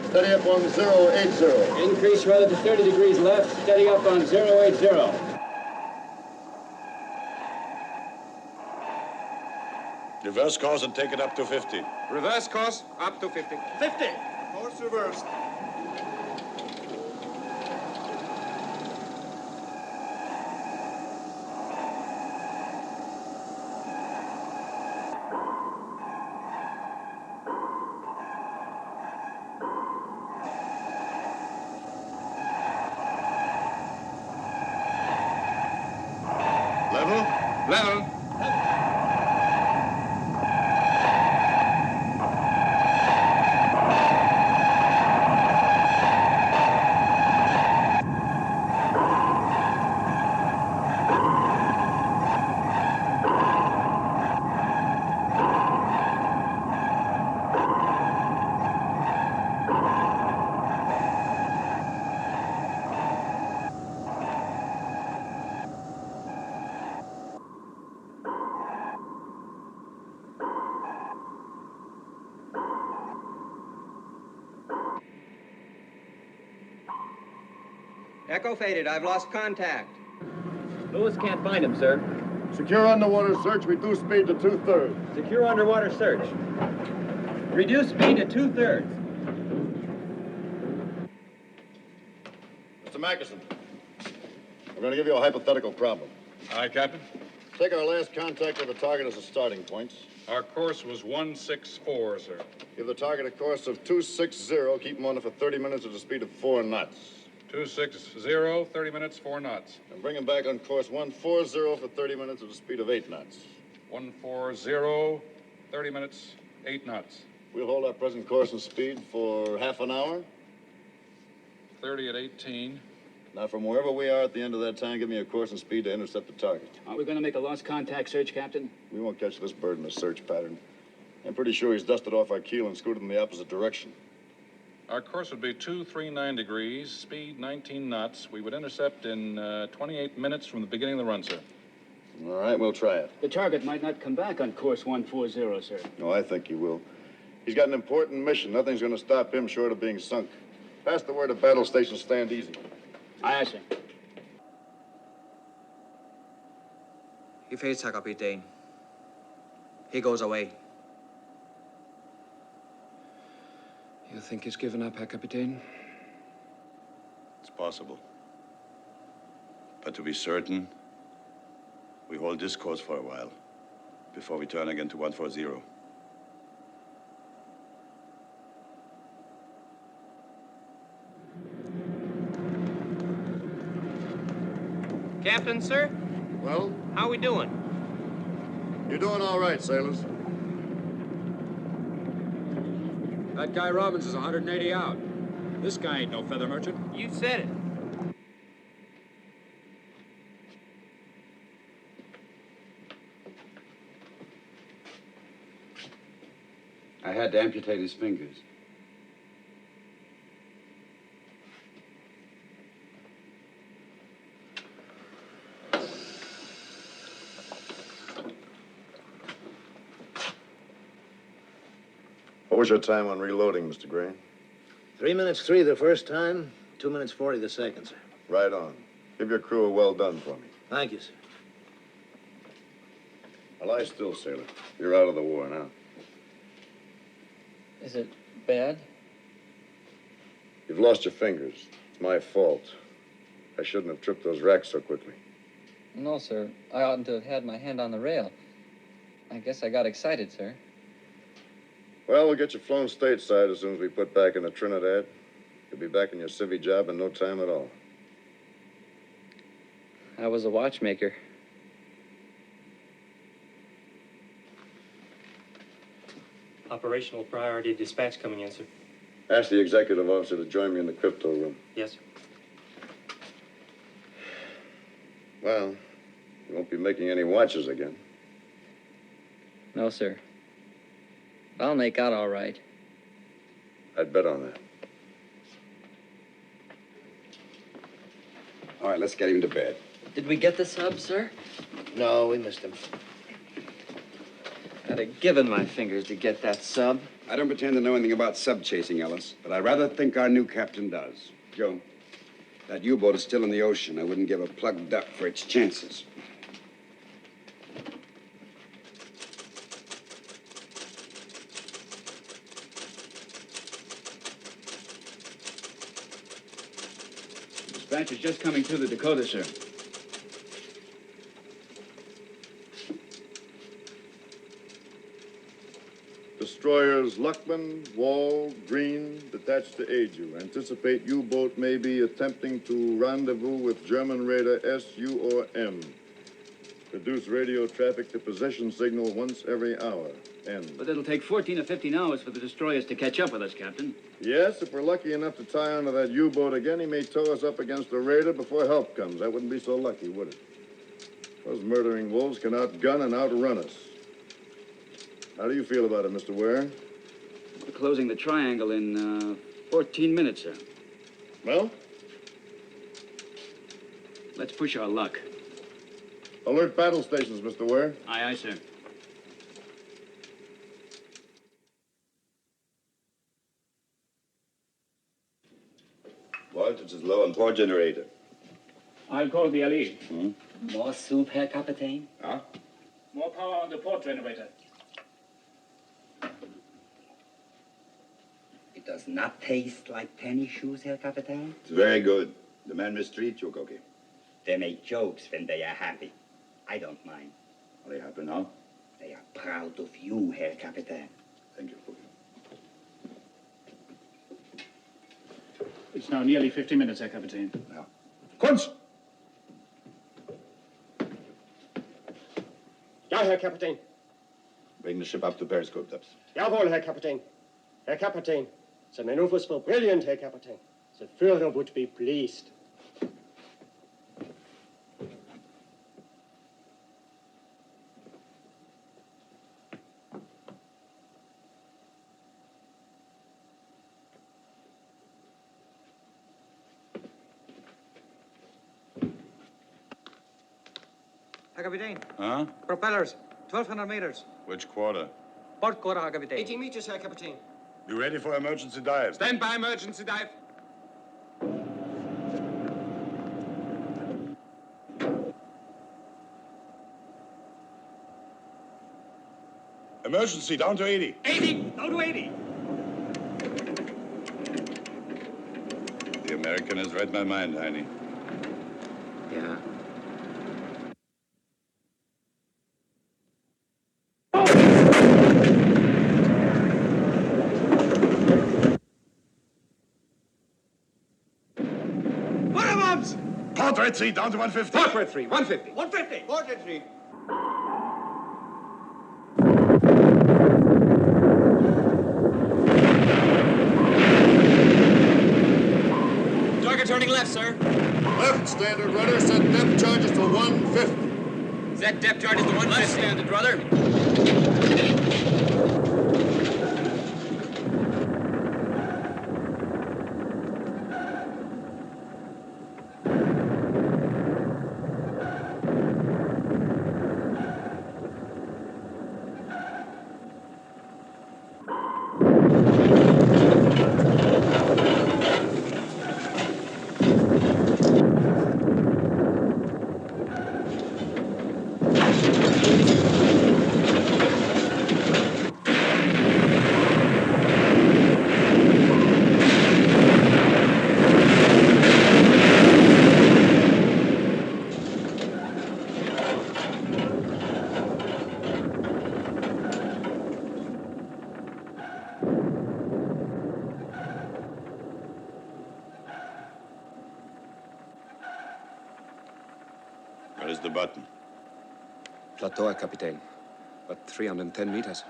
Steady up on 080.
Increase rudder to 30 degrees left, steady up on 080.
Reverse course and take it up to 50.
Reverse course up to 50. 50.
Course reversed.
Level?
Level.
Echo faded. I've lost contact.
Lewis can't find him, sir.
Secure underwater search. Reduce speed to 2/3.
Secure underwater search. Reduce speed to 2/3.
Mr. Mackerson, we're going to give you a hypothetical problem.
Aye, Captain.
Take our last contact with the target as a starting point.
Our course was 164, sir.
Give the target a course of 260. Keep him on it for 30 minutes at a speed of 4 knots.
260, 30 minutes, 4 knots.
And bring him back on course 140 for 30 minutes at a speed of 8 knots.
140, 30 minutes, 8 knots.
We'll hold our present course and speed for half an hour.
30 at 18.
Now, from wherever we are at the end of that time, give me a course and speed to intercept the target.
Are we going to make a lost contact search, Captain?
We won't catch this bird in a search pattern. I'm pretty sure he's dusted off our keel and scooted in the opposite direction.
Our course would be 239 degrees, speed 19 knots. We would intercept in 28 minutes from the beginning of the run, sir.
All right, we'll try it.
The target might not come back on course 140, sir.
No, I think he will. He's got an important mission. Nothing's going to stop him short of being sunk. Pass the word to battle station, stand easy.
Aye, sir.
He fades, Herr Kapitän. He goes away.
You think he's given up, Herr Kapitän?
It's possible. But to be certain, we hold this course for a while before we turn again to 140.
Captain, sir?
Well?
How we doing?
You're doing all right, sailors.
That guy Robbins is 180 out. This guy ain't no feather merchant.
You said it.
I had to amputate his fingers.
What was your time on reloading, Mr. Gray?
3 minutes 3 the first time, 2 minutes 40 the second, sir.
Right on. Give your crew a well done for me.
Thank you, sir.
Well, lie still, sailor. You're out of the war now.
Is it bad?
You've lost your fingers. It's my fault. I shouldn't have tripped those racks so quickly.
No, sir. I oughtn't to have had my hand on the rail. I guess I got excited, sir.
Well, we'll get you flown stateside as soon as we put back into Trinidad. You'll be back in your civvy job in no time at all.
I was a watchmaker.
Operational priority dispatch coming in, sir.
Ask the executive officer to join me in the crypto room.
Yes, sir.
Well, you won't be making any watches again.
No, sir. I'll make out all right.
I'd bet on that.
All right, let's get him to bed.
Did we get the sub, sir?
No, we missed him.
I'd have given my fingers to get that sub.
I don't pretend to know anything about sub-chasing, Ellis, but I rather think our new captain does. Joe, that U-boat is still in the ocean. I wouldn't give a plugged duck for its chances.
Dispatch is just coming through the Dakota, sir.
Destroyers Luckman, Wall, Green, detached to aid you. Anticipate U-boat may be attempting to rendezvous with German raider SU or M. Reduce radio traffic to position signal once every hour. End.
But it'll take 14 or 15 hours for the destroyers to catch up with us, Captain.
Yes, if we're lucky enough to tie onto that U-boat again, he may tow us up against a raider before help comes. That wouldn't be so lucky, would it? Those murdering wolves can outgun and outrun us. How do you feel about it, Mr. Ware?
We're closing the triangle in 14 minutes, sir.
Well?
Let's push our luck.
Alert battle stations, Mr. Ware.
Aye, aye, sir.
Voltage is low on power generator.
I'll call the LE.
More soup, Herr Kapitän?
Huh?
More power on the port generator.
It does not taste like tennis shoes, Herr Kapitän.
It's very good. The man mistreats you, Cookie.
They make jokes when they are happy. I don't mind.
Are they happy now?
They are proud of you, Herr Kapitän.
Thank you, Cookie.
It's now nearly 50 minutes, Herr Kapitän.
Now.
Kunz!
Ja, Herr Kapitän.
Bring the ship up to periscope depth.
Jawohl, Herr Kapitän. Herr Kapitän, the maneuvers were brilliant, Herr Kapitän. The Führer would be pleased.
Herr Herr Kapitän.
Huh?
Propellers, 1,200 meters.
Which quarter?
Port quarter, Herr Kapitän.
18 meters, Herr Kapitän.
You ready for emergency dive?
Stand by emergency dive.
Emergency, down to 80.
80! Down to 80!
The American has read my mind, Heine.
Yeah.
Bombs!
Portrait 3, down to 150.
Portrait 3, 150.
150. Portrait 3.
Target turning left, sir.
Left, standard rudder. Set depth charges to 150.
Set depth charges to 150. Left, standard rudder.
Where's the button?
Plateau, Herr Kapitän. But 310 meters.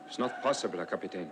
It's not possible, Herr Kapitän.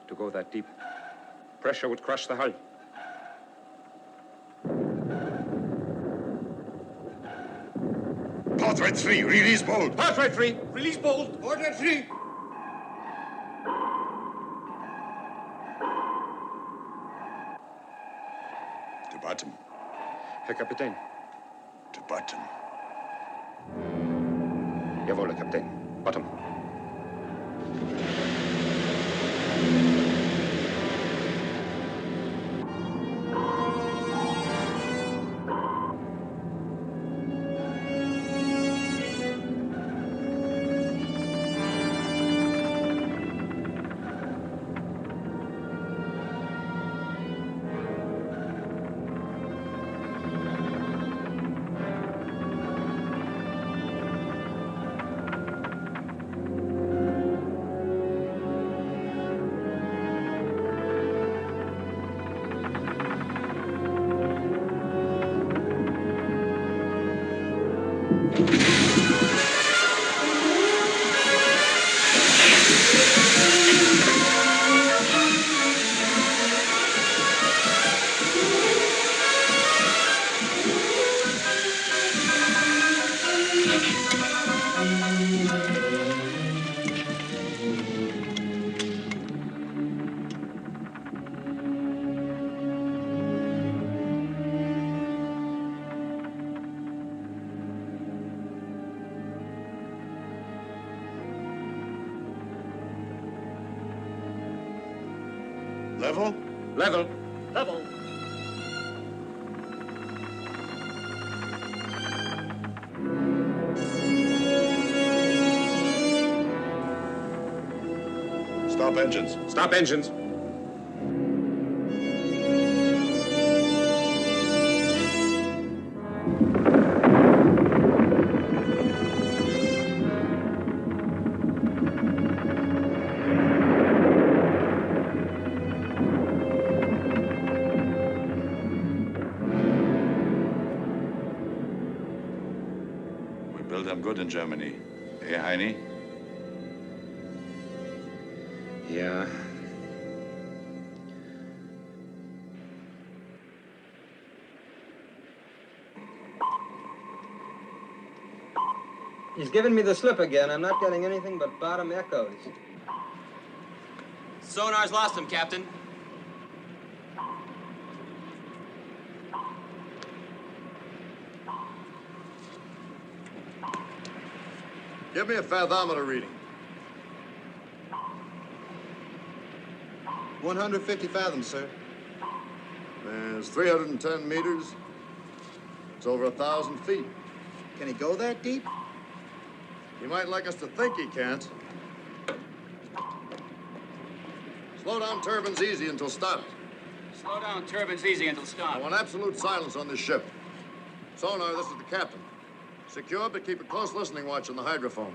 To go that deep, pressure would crush the hull.
Portrait 3, release bolt.
Portrait 3, release bolt.
Portrait 3.
To bottom.
Herr Kapitän.
To bottom.
Jawohl, Herr Kapitän. Bottom.
Level?
Level.
Level.
Stop engines.
Stop engines.
We built them good in Germany. Eh, Heine?
Yeah.
He's giving me the slip again. I'm not getting anything but bottom echoes.
Sonar's lost him, Captain.
Give me a fathometer reading.
150 fathoms, sir.
There's 310 meters. It's over 1,000 feet.
Can he go that deep?
He might like us to think he can't. Slow down turbines easy until stopped.
Slow down turbines easy until stop.
I want absolute silence on this ship. Sonar, this is the captain. Secure, but keep a close listening watch on the hydrophone.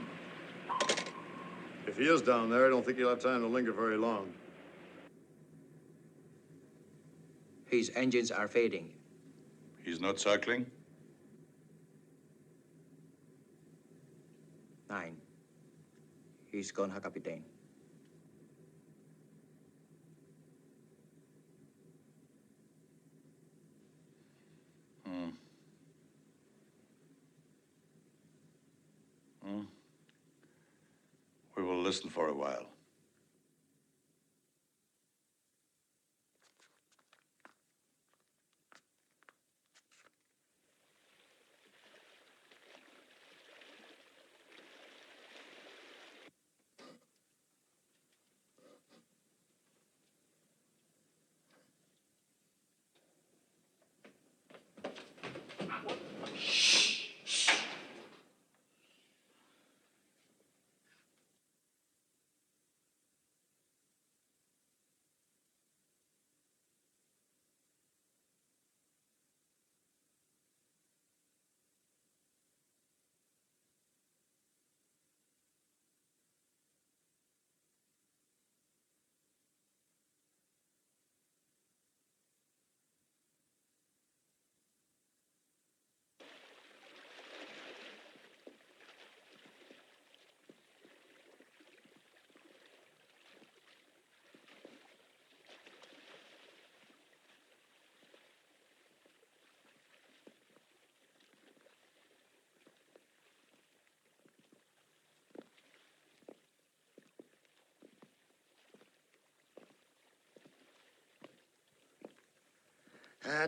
If he is down there, I don't think he'll have time to linger very long.
His engines are fading.
He's not circling?
9. He's gone, Herr Kapitän.
We will listen for a while.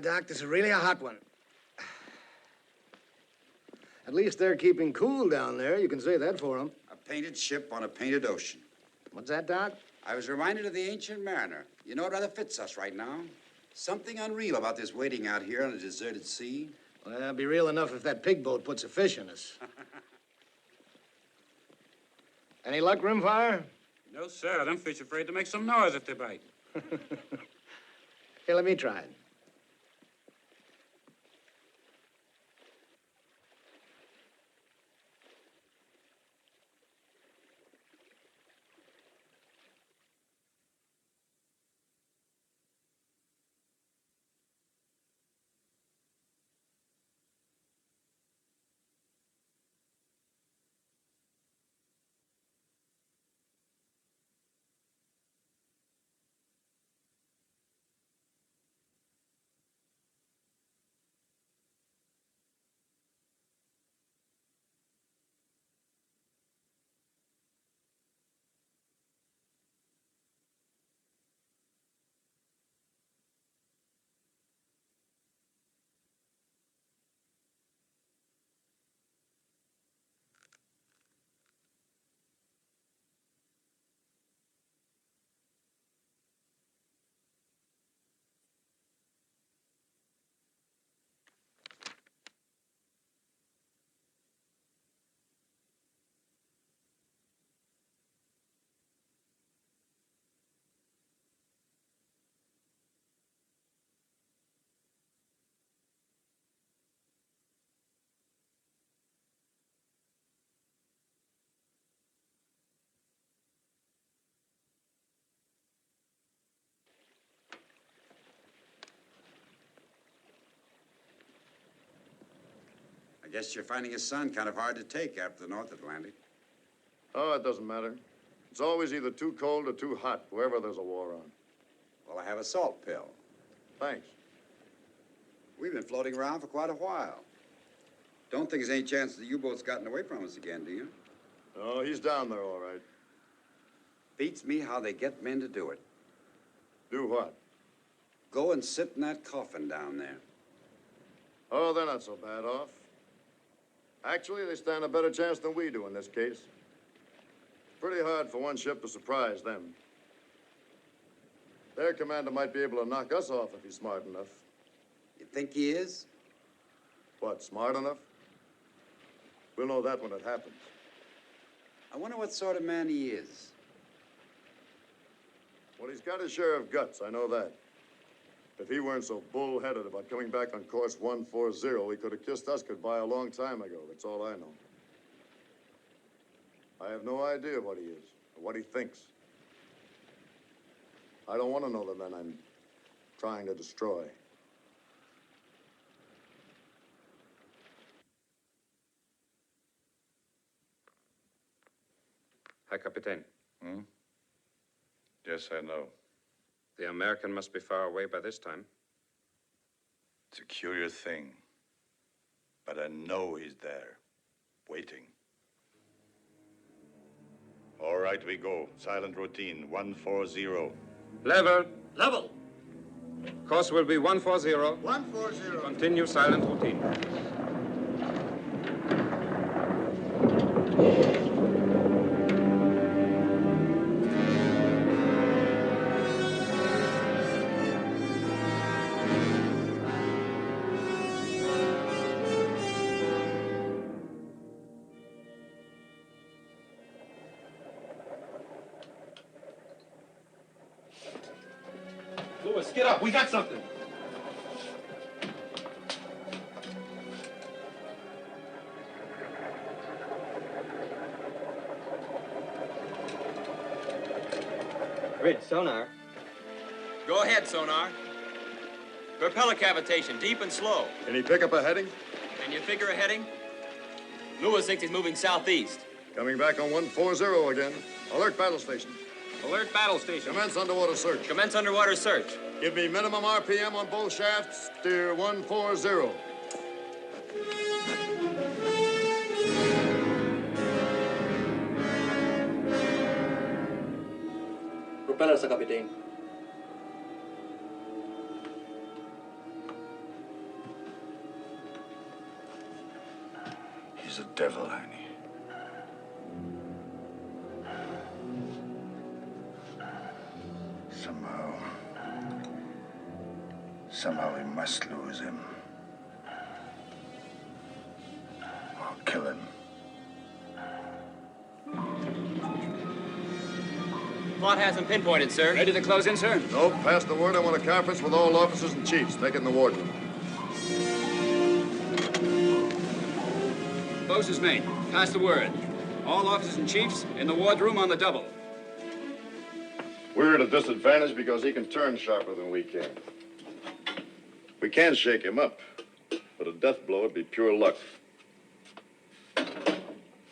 Doc, this is really a hot one. At least they're keeping cool down there. You can say that for them.
A painted ship on a painted ocean.
What's that, Doc?
I was reminded of the ancient mariner. You know, it rather fits us right now. Something unreal about this waiting out here on a deserted sea.
Well, it'd be real enough if that pig boat puts a fish in us. Any luck, Rimfire?
No, sir. Them fish afraid to make some noise if they bite.
Here, let me try it.
guess you're finding his son kind of hard to take after the North Atlantic.
Oh, it doesn't matter. It's always either too cold or too hot, wherever there's a war on.
Well, I have a salt pill.
Thanks.
We've been floating around for quite a while. Don't think there's any chance the U-boat's gotten away from us again, do you?
Oh, he's down there, all right.
Beats me how they get men to do it.
Do what?
Go and sit in that coffin down there.
Oh, they're not so bad off. Actually, they stand a better chance than we do in this case. It's pretty hard for one ship to surprise them. Their commander might be able to knock us off if he's smart enough.
You think he is?
What, smart enough? We'll know that when it happens.
I wonder what sort of man he is.
Well, he's got his share of guts, I know that. If he weren't so bull-headed about coming back on course 140, he could have kissed us goodbye a long time ago. That's all I know. I have no idea what he is or what he thinks. I don't want to know the men I'm trying to destroy.
Herr Kapitän.
Hmm? Yes, I know.
The American must be far away by this time.
It's a curious thing. But I know he's there, waiting. All right, we go. Silent routine, 140.
Level.
Level.
Course will be 140.
140.
Continue silent routine.
Lewis, get up. We got something.
Grid, sonar.
Go ahead, sonar. Propeller cavitation, deep and slow.
Can he pick up a heading?
Can you figure a heading? Lewis thinks he's moving southeast.
Coming back on 140 again. Alert battle station.
Alert battle station.
Commence underwater search.
Commence underwater search.
Give me minimum RPM on both shafts. Steer 140.
Propeller, Sir Captain.
He's a devil, Annie. Somehow we must lose him. Or kill him.
Plot hasn't pinpointed, sir. Ready to close in, sir?
Nope, pass the word. I want a conference with all officers and chiefs. Take it in the wardroom.
Close is made. Pass the word. All officers and chiefs in the wardroom on the double.
We're at a disadvantage because he can turn sharper than we can. We can shake him up, but a death blow would be pure luck.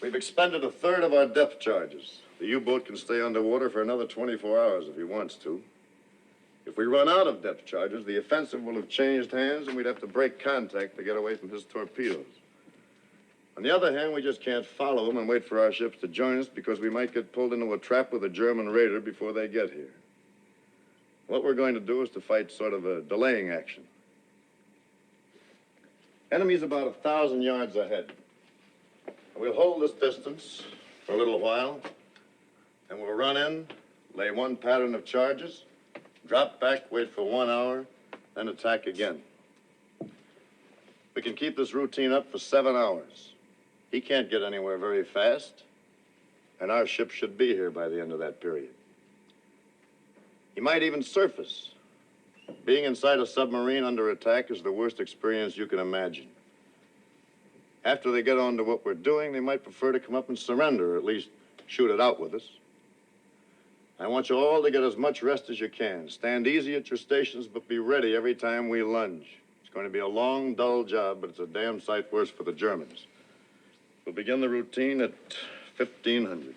We've expended a third of our depth charges. The U-boat can stay underwater for another 24 hours if he wants to. If we run out of depth charges, the offensive will have changed hands and we'd have to break contact to get away from his torpedoes. On the other hand, we just can't follow him and wait for our ships to join us because we might get pulled into a trap with a German raider before they get here. What we're going to do is to fight sort of a delaying action. Enemy's about 1,000 yards ahead. We'll hold this distance for a little while, and we'll run in, lay one pattern of charges, drop back, wait for 1 hour, then attack again. We can keep this routine up for 7 hours. He can't get anywhere very fast, and our ship should be here by the end of that period. He might even surface. Being inside a submarine under attack is the worst experience you can imagine. After they get on to what we're doing, they might prefer to come up and surrender, or at least shoot it out with us. I want you all to get as much rest as you can. Stand easy at your stations, but be ready every time we lunge. It's going to be a long, dull job, but it's a damn sight worse for the Germans. We'll begin the routine at 1500.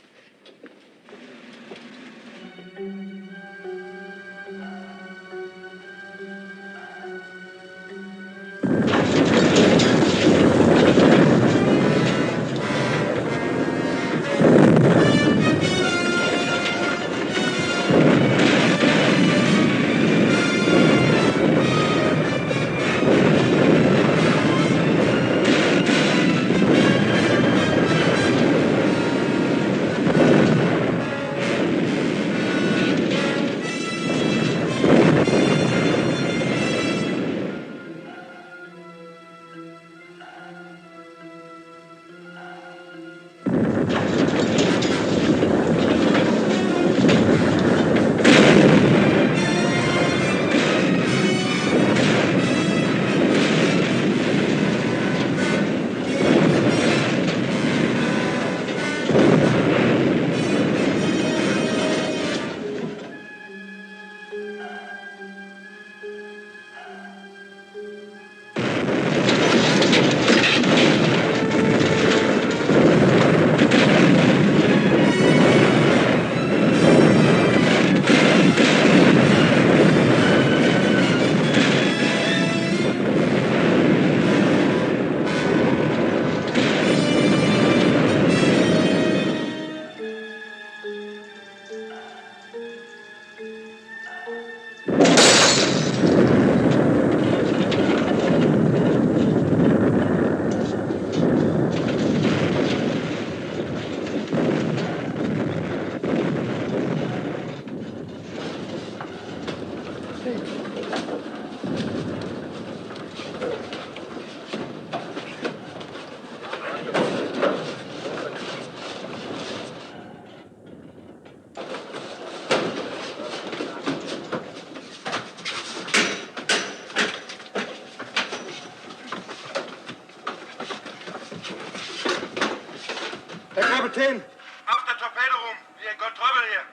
Herr Kapitän!
Auf der Torpedo rum. Wir got trouble here.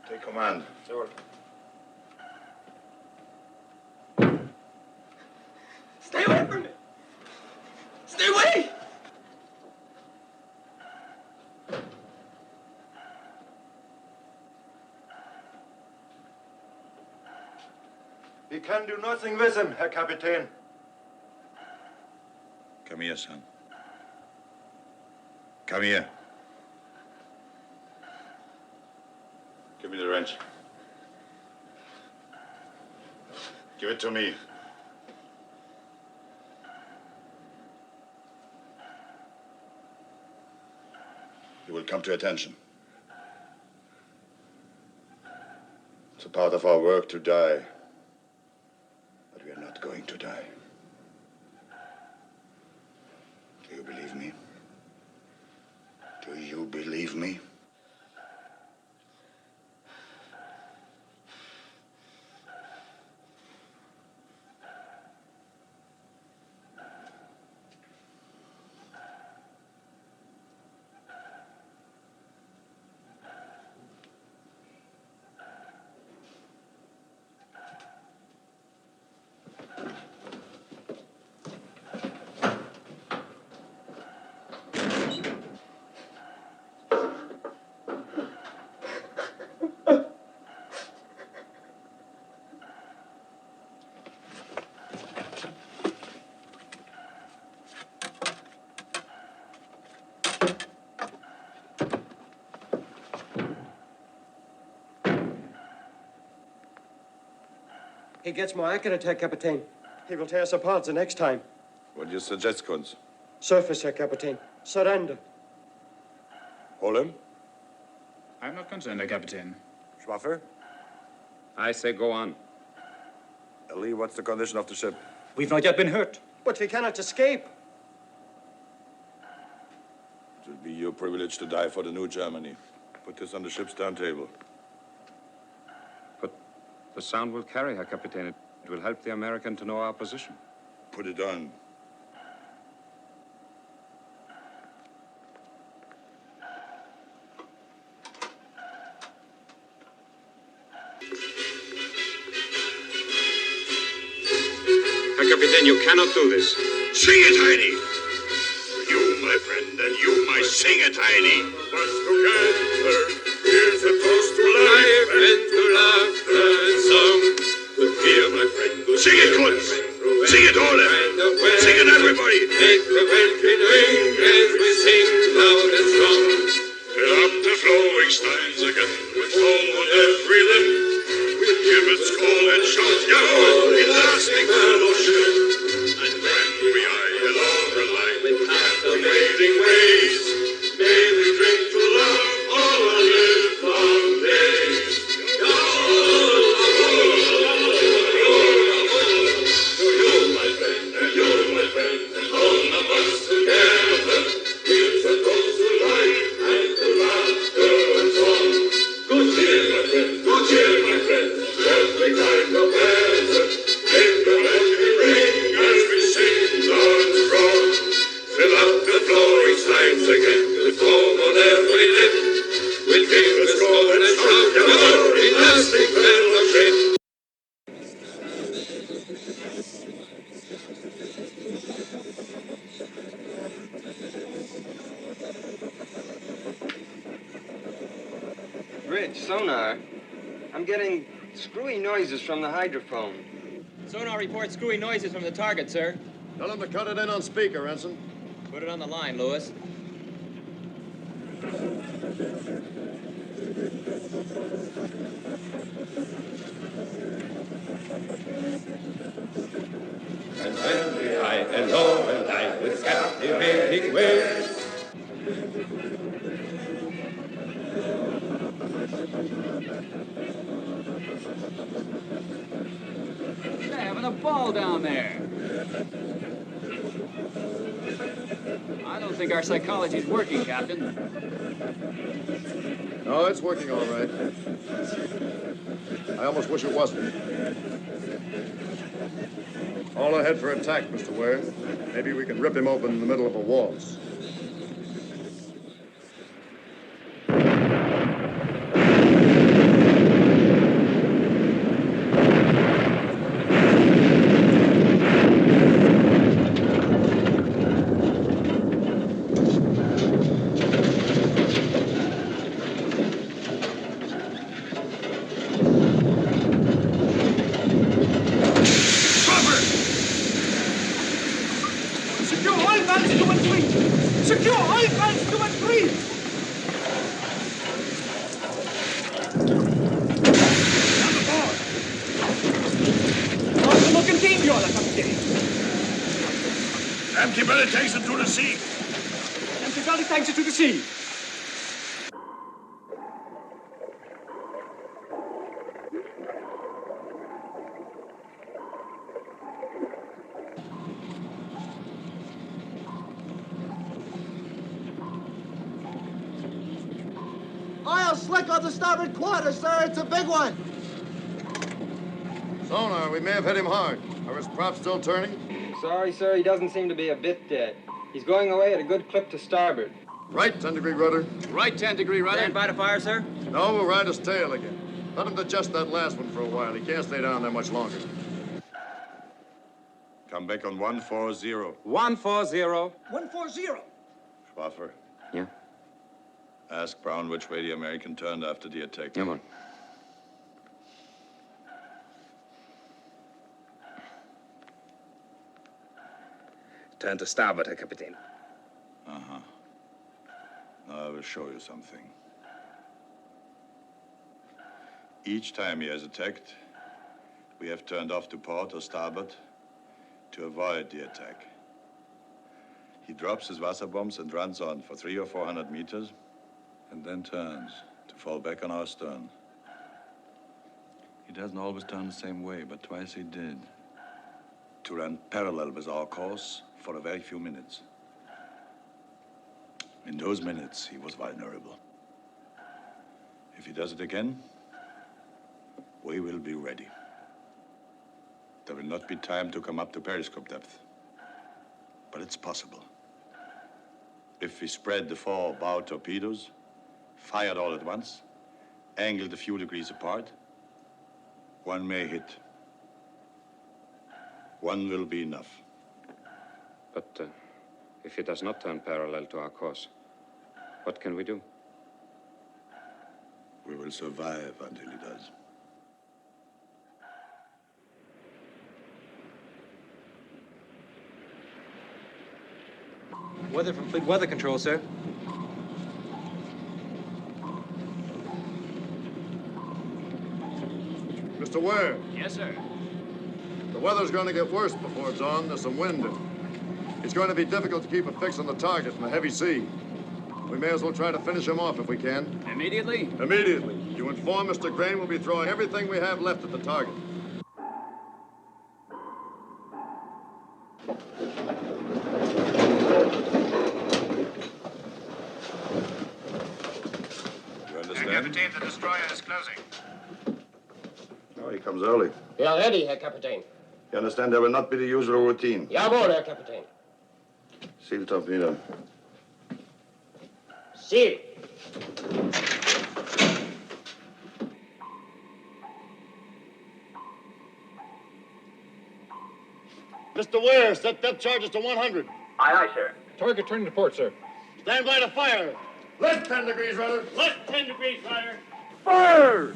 Take command.
Sir.
Stay away from me! Stay away!
We can do nothing with him, Herr Kapitän.
Come here, son. Come here. Give me the wrench. Give it to me. You will come to attention. It's a part of our work to die. But we are not going to die. Do you believe me? Do you believe me?
He gets more accurate, Herr Kapitän. He will tear us apart the next time.
What do you suggest, Kunz?
Surface, Herr Kapitän. Surrender.
Hold him?
I'm not concerned, Herr Kapitän.
Schwaffer?
I say go on.
Lee, what's the condition of the ship?
We've not yet been hurt.
But we cannot escape.
It will be your privilege to die for the new Germany. Put this on the ship's turntable.
But the sound will carry, Herr Kapitän. It will help the American to know our position.
Put it on.
Herr Kapitän,
and you cannot do this.
Sing it, Heidi! You, my friend, and you, my sing it, Heidi!
Was together, here's a toast to life and to laughter and song. Good cheer, my friend, good
Sing it, Curt! Sing it, all Sing it, everybody!
Make the welkin ring as we sing loud and strong.
Fill up the flowing steins again with foam on every lip. We'll give it skull and shout, Yahoo! In lasting fellowship. And when we eye along the line with half the waiting ways, may we drink to love all our livelong days. To you, my friend, and you, my friend, and all of us together. Here's a toast to life and to laughter and song. Good cheer, my friend, good cheer, my friend, every kind of weather. Make the welkin ring as we sing loud and strong. Fill up the flowing steins again with foam on every lip. We'll give a skull and shout, Yahoo! In lasting fellowship.
Bridge, sonar. I'm getting screwy noises from the hydrophone.
Sonar reports screwy noises from the target, sir.
Tell him to cut it in on speaker, Ensign.
Put it on the line, Lewis.
And when we high and low and light with captivating waves.
They're having a ball down there. I don't think our psychology's working, Captain.
No, it's working all right. I almost wish it wasn't. All ahead for attack, Mr. Ware. Maybe we can rip him open in the middle of a waltz.
Empty belly takes him to the sea.
Empty belly takes it to the sea.
Oil slick on the starboard quarter, sir. It's a big one.
Sonar, we may have hit him hard. Are his props still turning?
Sorry, sir, he doesn't seem to be a bit dead. He's going away at a good clip to starboard.
Right, 10-degree rudder.
Right, 10-degree rudder.
Stand by to fire, sir.
No, we'll ride his tail again. Let him digest that last one for a while. He can't stay down there much longer.
Come back on 140.
140.
140.
Schwaffer.
Yeah?
Ask Brown which way the American turned after the attack.
Come on.
Turn to starboard, Herr Kapitän.
Uh-huh. Now I will show you something. Each time he has attacked, we have turned off to port or starboard to avoid the attack. He drops his Wasserbombs and runs on for 300 or 400 meters, and then turns to fall back on our stern. He doesn't always turn the same way, but twice he did. To run parallel with our course for a very few minutes. In those minutes, he was vulnerable. If he does it again, we will be ready. There will not be time to come up to periscope depth, but it's possible. If we spread the 4 bow torpedoes, fired all at once, angled a few degrees apart, one may hit. One will be enough.
But if he does not turn parallel to our course, what can we do?
We will survive until he does.
Weather from Fleet Weather Control, sir.
Mr. Ware,
Yes, sir.
the weather's going to get worse before it's on. There's some wind. It's going to be difficult to keep a fix on the target in the heavy sea. We may as well try to finish him off if we can.
Immediately?
Immediately. You inform Mr. Crane we'll be throwing everything we have left at the target.
You understand?
Captain, the destroyer is closing.
Oh, he comes early.
We are ready, Herr Kapitän.
You understand there will not be the usual routine.
Jawohl, Herr Kapitän.
Seal torpedo.
Seal.
Mr. Ware, set depth charges to 100.
Aye, aye, sir.
Target turning to port, sir.
Stand by to fire. Left 10 degrees, rudder.
Left 10 degrees, fire.
Fire!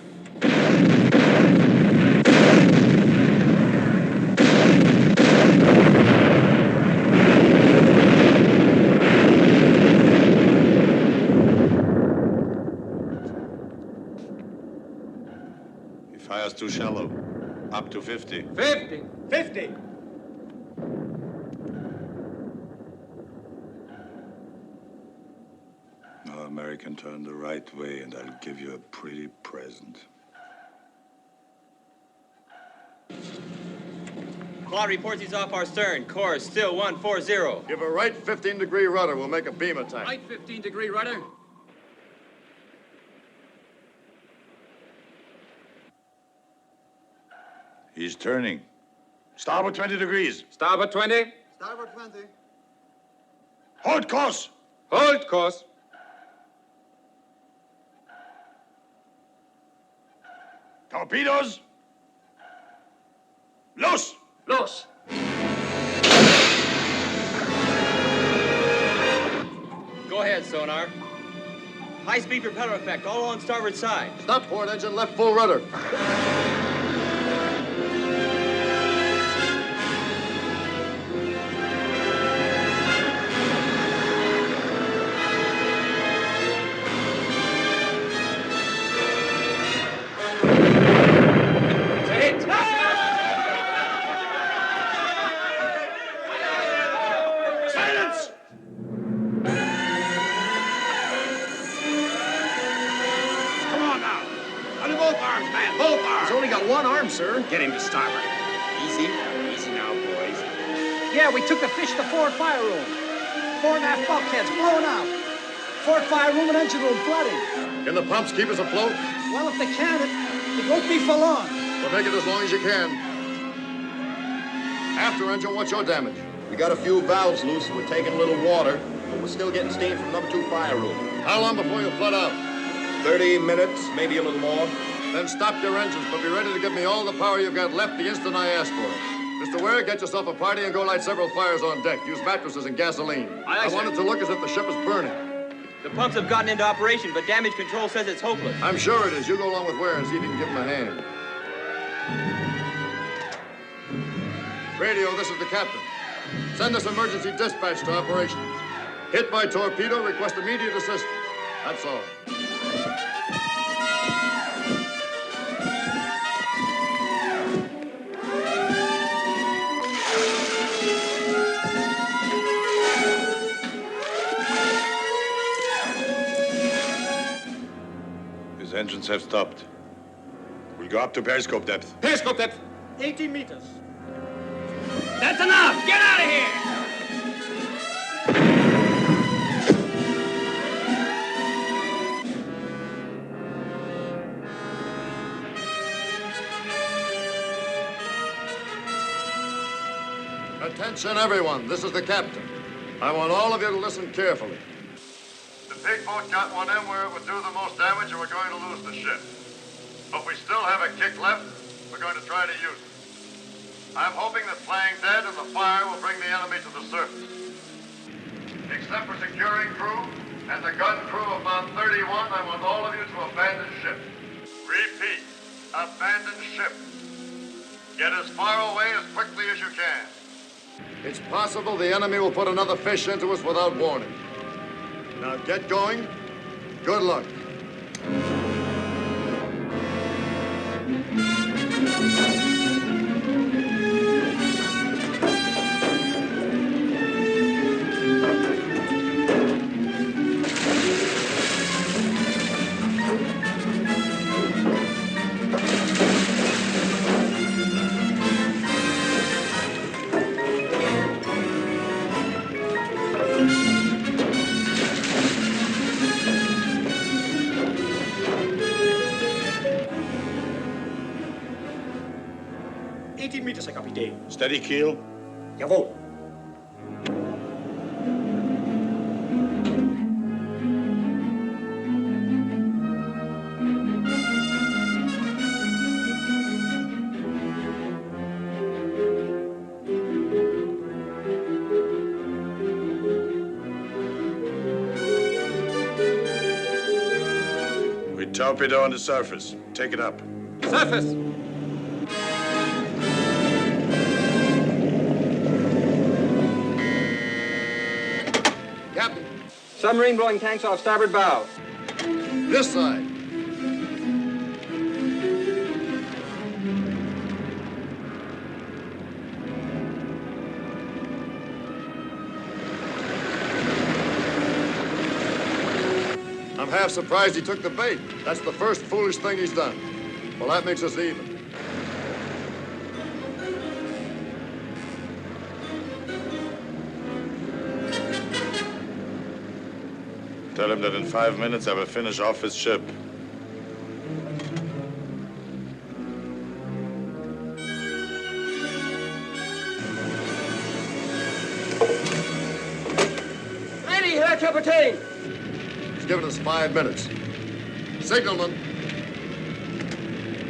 He fires too shallow. Up to 50.
50.
50.
Now, American, turn the right way, and I'll give you a pretty present.
Quad reports he's off our stern. Course still 140.
Give a right 15-degree rudder. We'll make a beam attack.
Right 15-degree rudder.
He's turning. Starboard 20 degrees.
Starboard 20.
Starboard 20.
Hold course.
Hold course.
Torpedoes. Loose.
Los.
Go ahead, sonar. High-speed propeller effect, all on starboard side.
Stop port engine, left full rudder.
Silence! Come on now. Under both arms, man. Both arms.
He's only got one arm, sir.
Get him to starboard. Easy. Easy now, boys.
Yeah, we took the fish to forward fire room. 4.5 bulkheads blowing out. Forward fire room and engine room flooding.
Can the pumps keep us afloat?
Well, if they can, it won't be for long.
Well, make it as long as you can. After engine, what's your damage?
We got a few valves loose. We're taking a little water, but we're still getting steam from number 2 fire room.
How long before you flood out?
30 minutes, maybe a little more.
Then stop your engines, but be ready to give me all the power you've got left the instant I ask for it. Mr. Ware, get yourself a party and go light several fires on deck. Use mattresses and gasoline. I want it to look as if the ship is burning.
The pumps have gotten into operation, but damage control says it's hopeless.
I'm sure it is. You go along with Ware and see if you can give him a hand. Radio, this is the captain. Send us emergency dispatch to operations. Hit by torpedo, request immediate assistance. That's all.
His engines have stopped. We'll go up to periscope depth.
Periscope depth.
18 meters.
That's enough! Get out of here!
Attention, everyone. This is the captain. I want all of you to listen carefully. The big boat got one in where it would do the most damage, and we're going to lose the ship. But we still have a kick left. We're going to try to use it. I'm hoping that playing dead and the fire will bring the enemy to the surface. Except for securing crew and the gun crew of Mount 31, I want all of you to abandon ship. Repeat, abandon ship. Get as far away as quickly as you can. It's possible the enemy will put another fish into us without warning. Now get going. Good luck.
Meters, Herr Kapitän.
Steady keel.
Jawohl.
We torpedo on the surface. Take it up.
Surface!
Captain.
Submarine blowing tanks off starboard bow.
This side. I'm half surprised he took the bait. That's the first foolish thing he's done. Well, that makes us even.
Tell him that in 5 minutes I will finish off his ship.
Ready, Herr Kapitän!
He's given us 5 minutes. Signalman,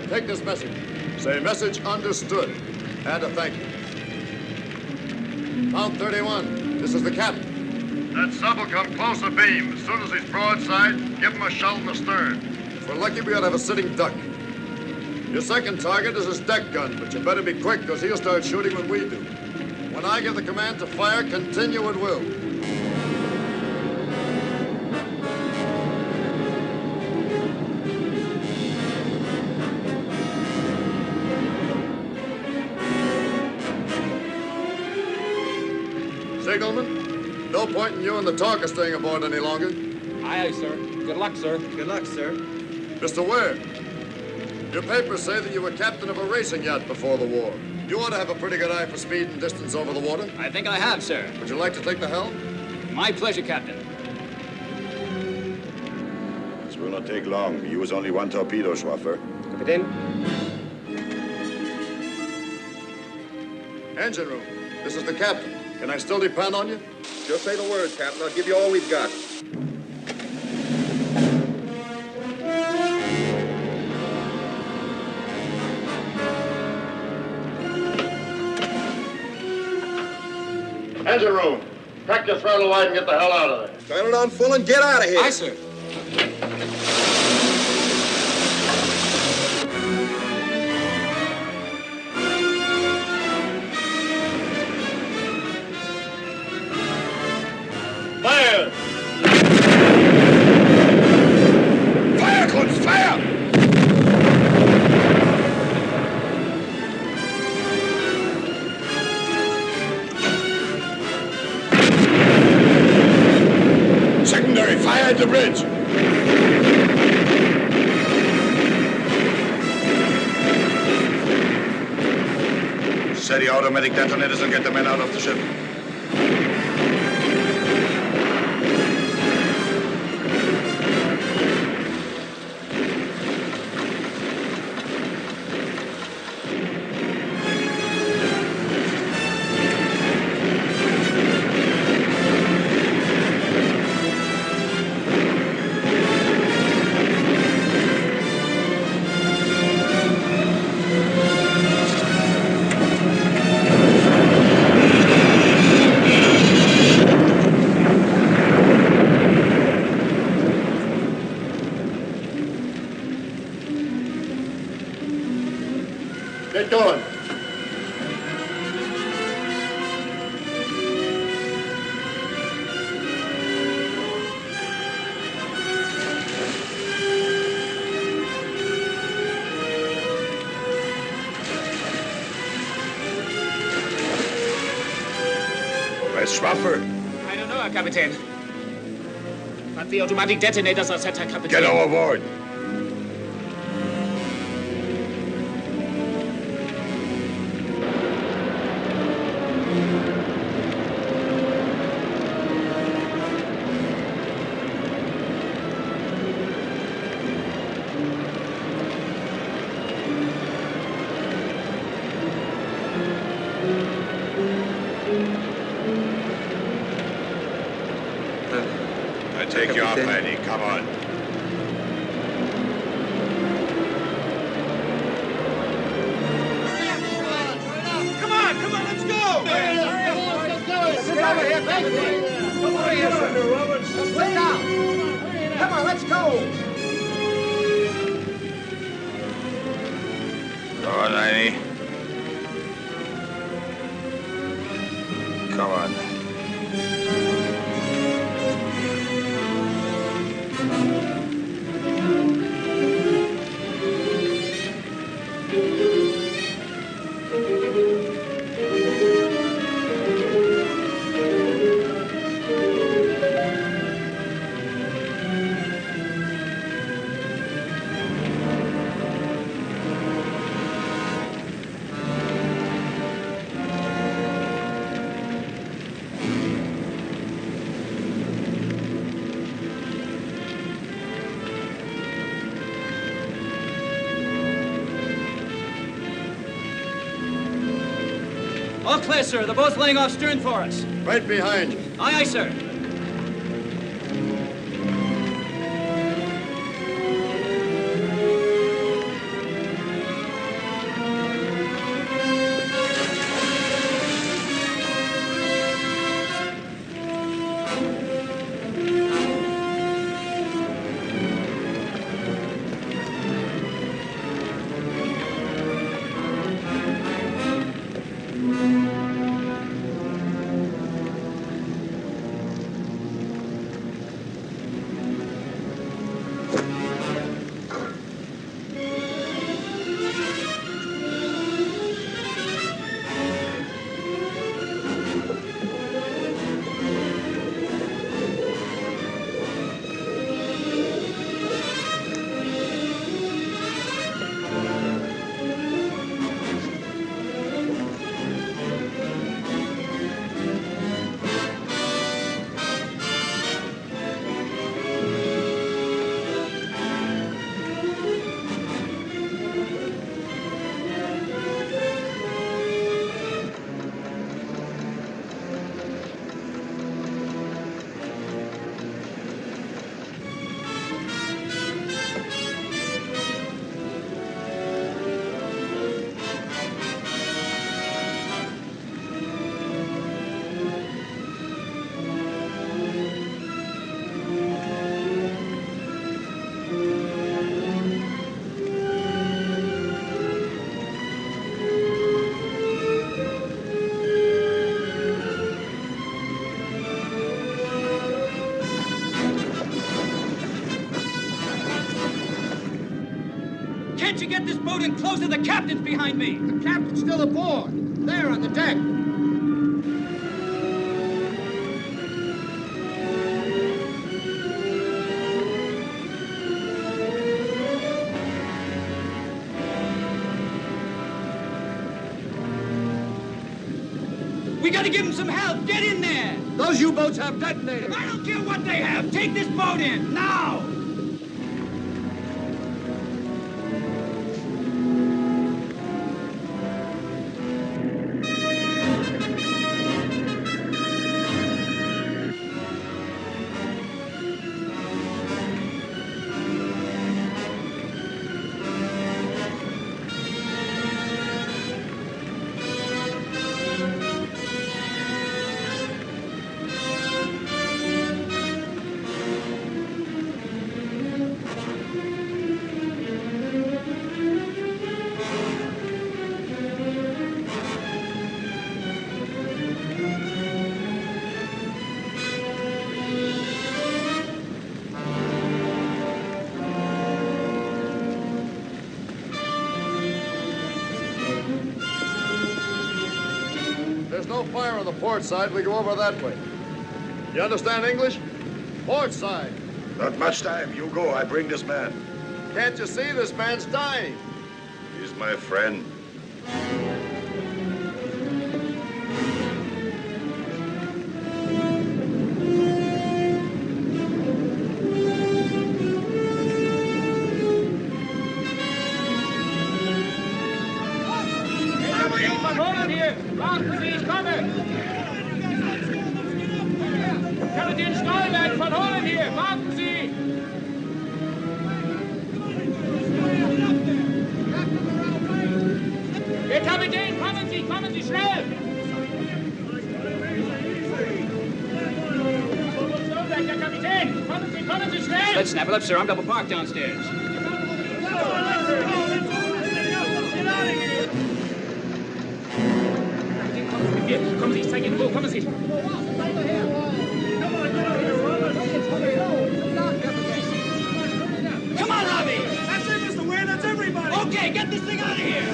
take this message. Say message understood. And a thank you. Mount 31, this is the captain. That sub will come close abeam. As soon as he's broadside, give him a shell in the stern. If we're lucky, we ought to have a sitting duck. Your second target is his deck gun, but you better be quick, because he'll start shooting when we do. When I give the command to fire, continue at will. Signalman? No point in you and the talker staying aboard any longer.
Aye, aye, sir. Good luck, sir. Good luck, sir.
Mr. Ware, your papers say that you were captain of a racing yacht before the war. You ought to have a pretty good eye for speed and distance over the water.
I think I have, sir.
Would you like to take the helm?
My pleasure, Captain.
This will not take long. We use only one torpedo, Schwaffer.
Kapitän?
Engine room. This is the captain. Can I still depend on you?
Just say the word, Captain. I'll give you all we've got.
Engine room. Crack your throttle wide and get the hell out of there.
Turn it on full and get out of here.
Aye, sir.
Fire!
Fire, Kunz, fire! Secondary, fire at the bridge. Set the automatic detonators and get the men out of the ship.
Get going.
Where's Schwaffer?
I don't know, Herr Kapitän. But the automatic detonators are set, Herr Kapitän.
Get overboard. Take you off, lady. Come on.
Come on, let's go!
Sit over here, Captain. Come on here, sir. Sit down. Come on, let's go.
Go on, lady. Come on.
All clear, sir. They're both laying off stern for us.
Right behind you.
Aye, aye, sir. Can't you get this boat in closer? The captain's behind me.
The captain's still aboard. There on the deck.
We gotta give him some help. Get in there.
Those U-boats have detonators.
I don't care what they have. Take this boat in, now.
fire on the port side. We go over that way. You understand English? Port side.
Not much time. You go. I bring this man.
Can't you see this man's dying?
He's my friend.
Verholen hier! Warten Sie, ich komme! Kapitän Stolberg, verholen hier! Warten Sie! Herr Kapitän, kommen Sie, schnell! Stolberg, Herr Kapitän, kommen Sie schnell!
Let's snap it up, sir. I'm double parked downstairs.
Hier, kommen Sie, ich zeige Ihnen wo, kommen Sie! Come on, Robbie! That's it, Mr. Ware, that's everybody! Okay, get this thing out of here!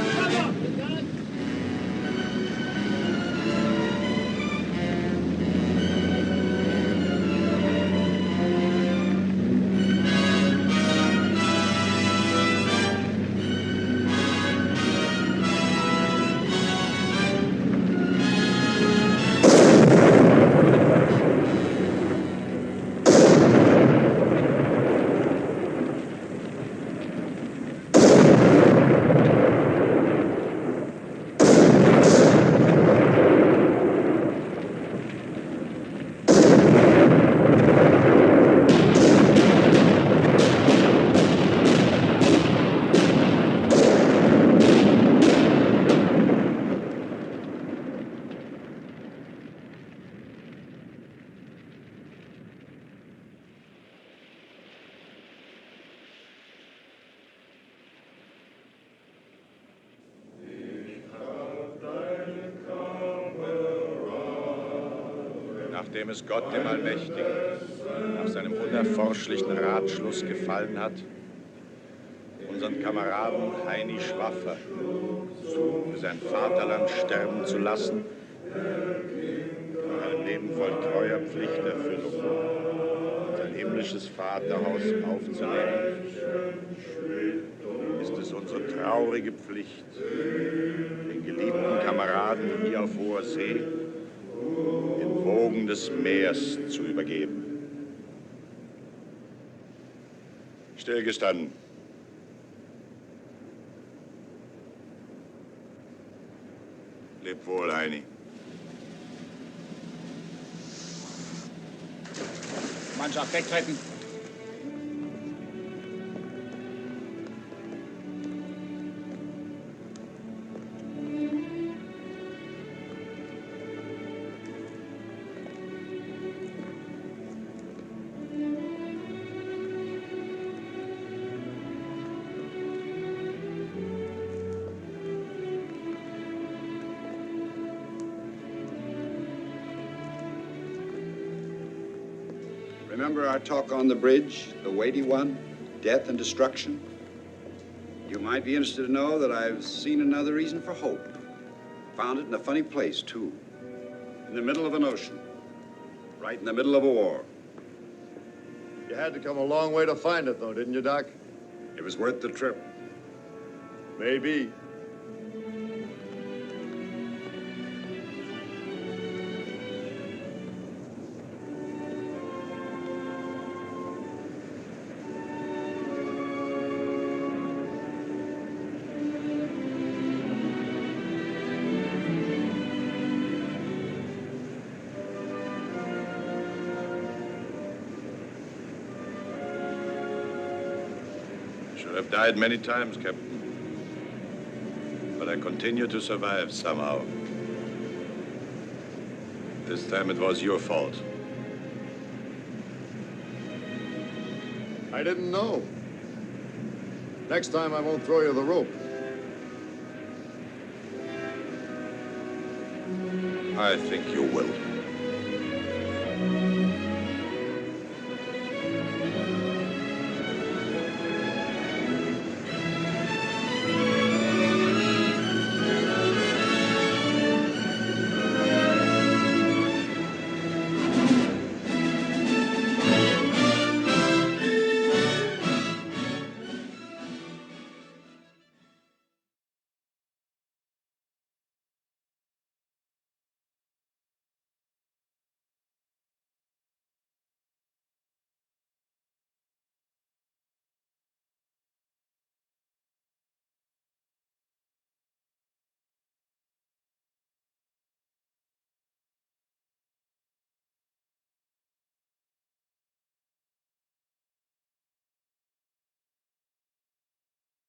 Nachdem es Gott, dem Allmächtigen, nach seinem unerforschlichen Ratschluss gefallen hat, unseren Kameraden Heini Schwaffer für sein Vaterland sterben zu lassen, ein Leben voll treuer Pflichterfüllung, sein himmlisches Vaterhaus aufzunehmen, ist es unsere traurige Pflicht, den geliebten Kameraden hier auf hoher See den Wogen des Meers zu übergeben. Stillgestanden. Leb wohl, Heini.
Mannschaft, wegtreten!
Remember our talk on the bridge, the weighty one, death and destruction? You might be interested to know that I've seen another reason for hope. Found it in a funny place, too. In the middle of an ocean. Right in the middle of a war.
You had to come a long way to find it, though, didn't you, Doc?
It was worth the trip.
Maybe.
I've died many times, Captain. But I continue to survive somehow. This time it was your fault.
I didn't know. Next time I won't throw you the rope.
I think you will.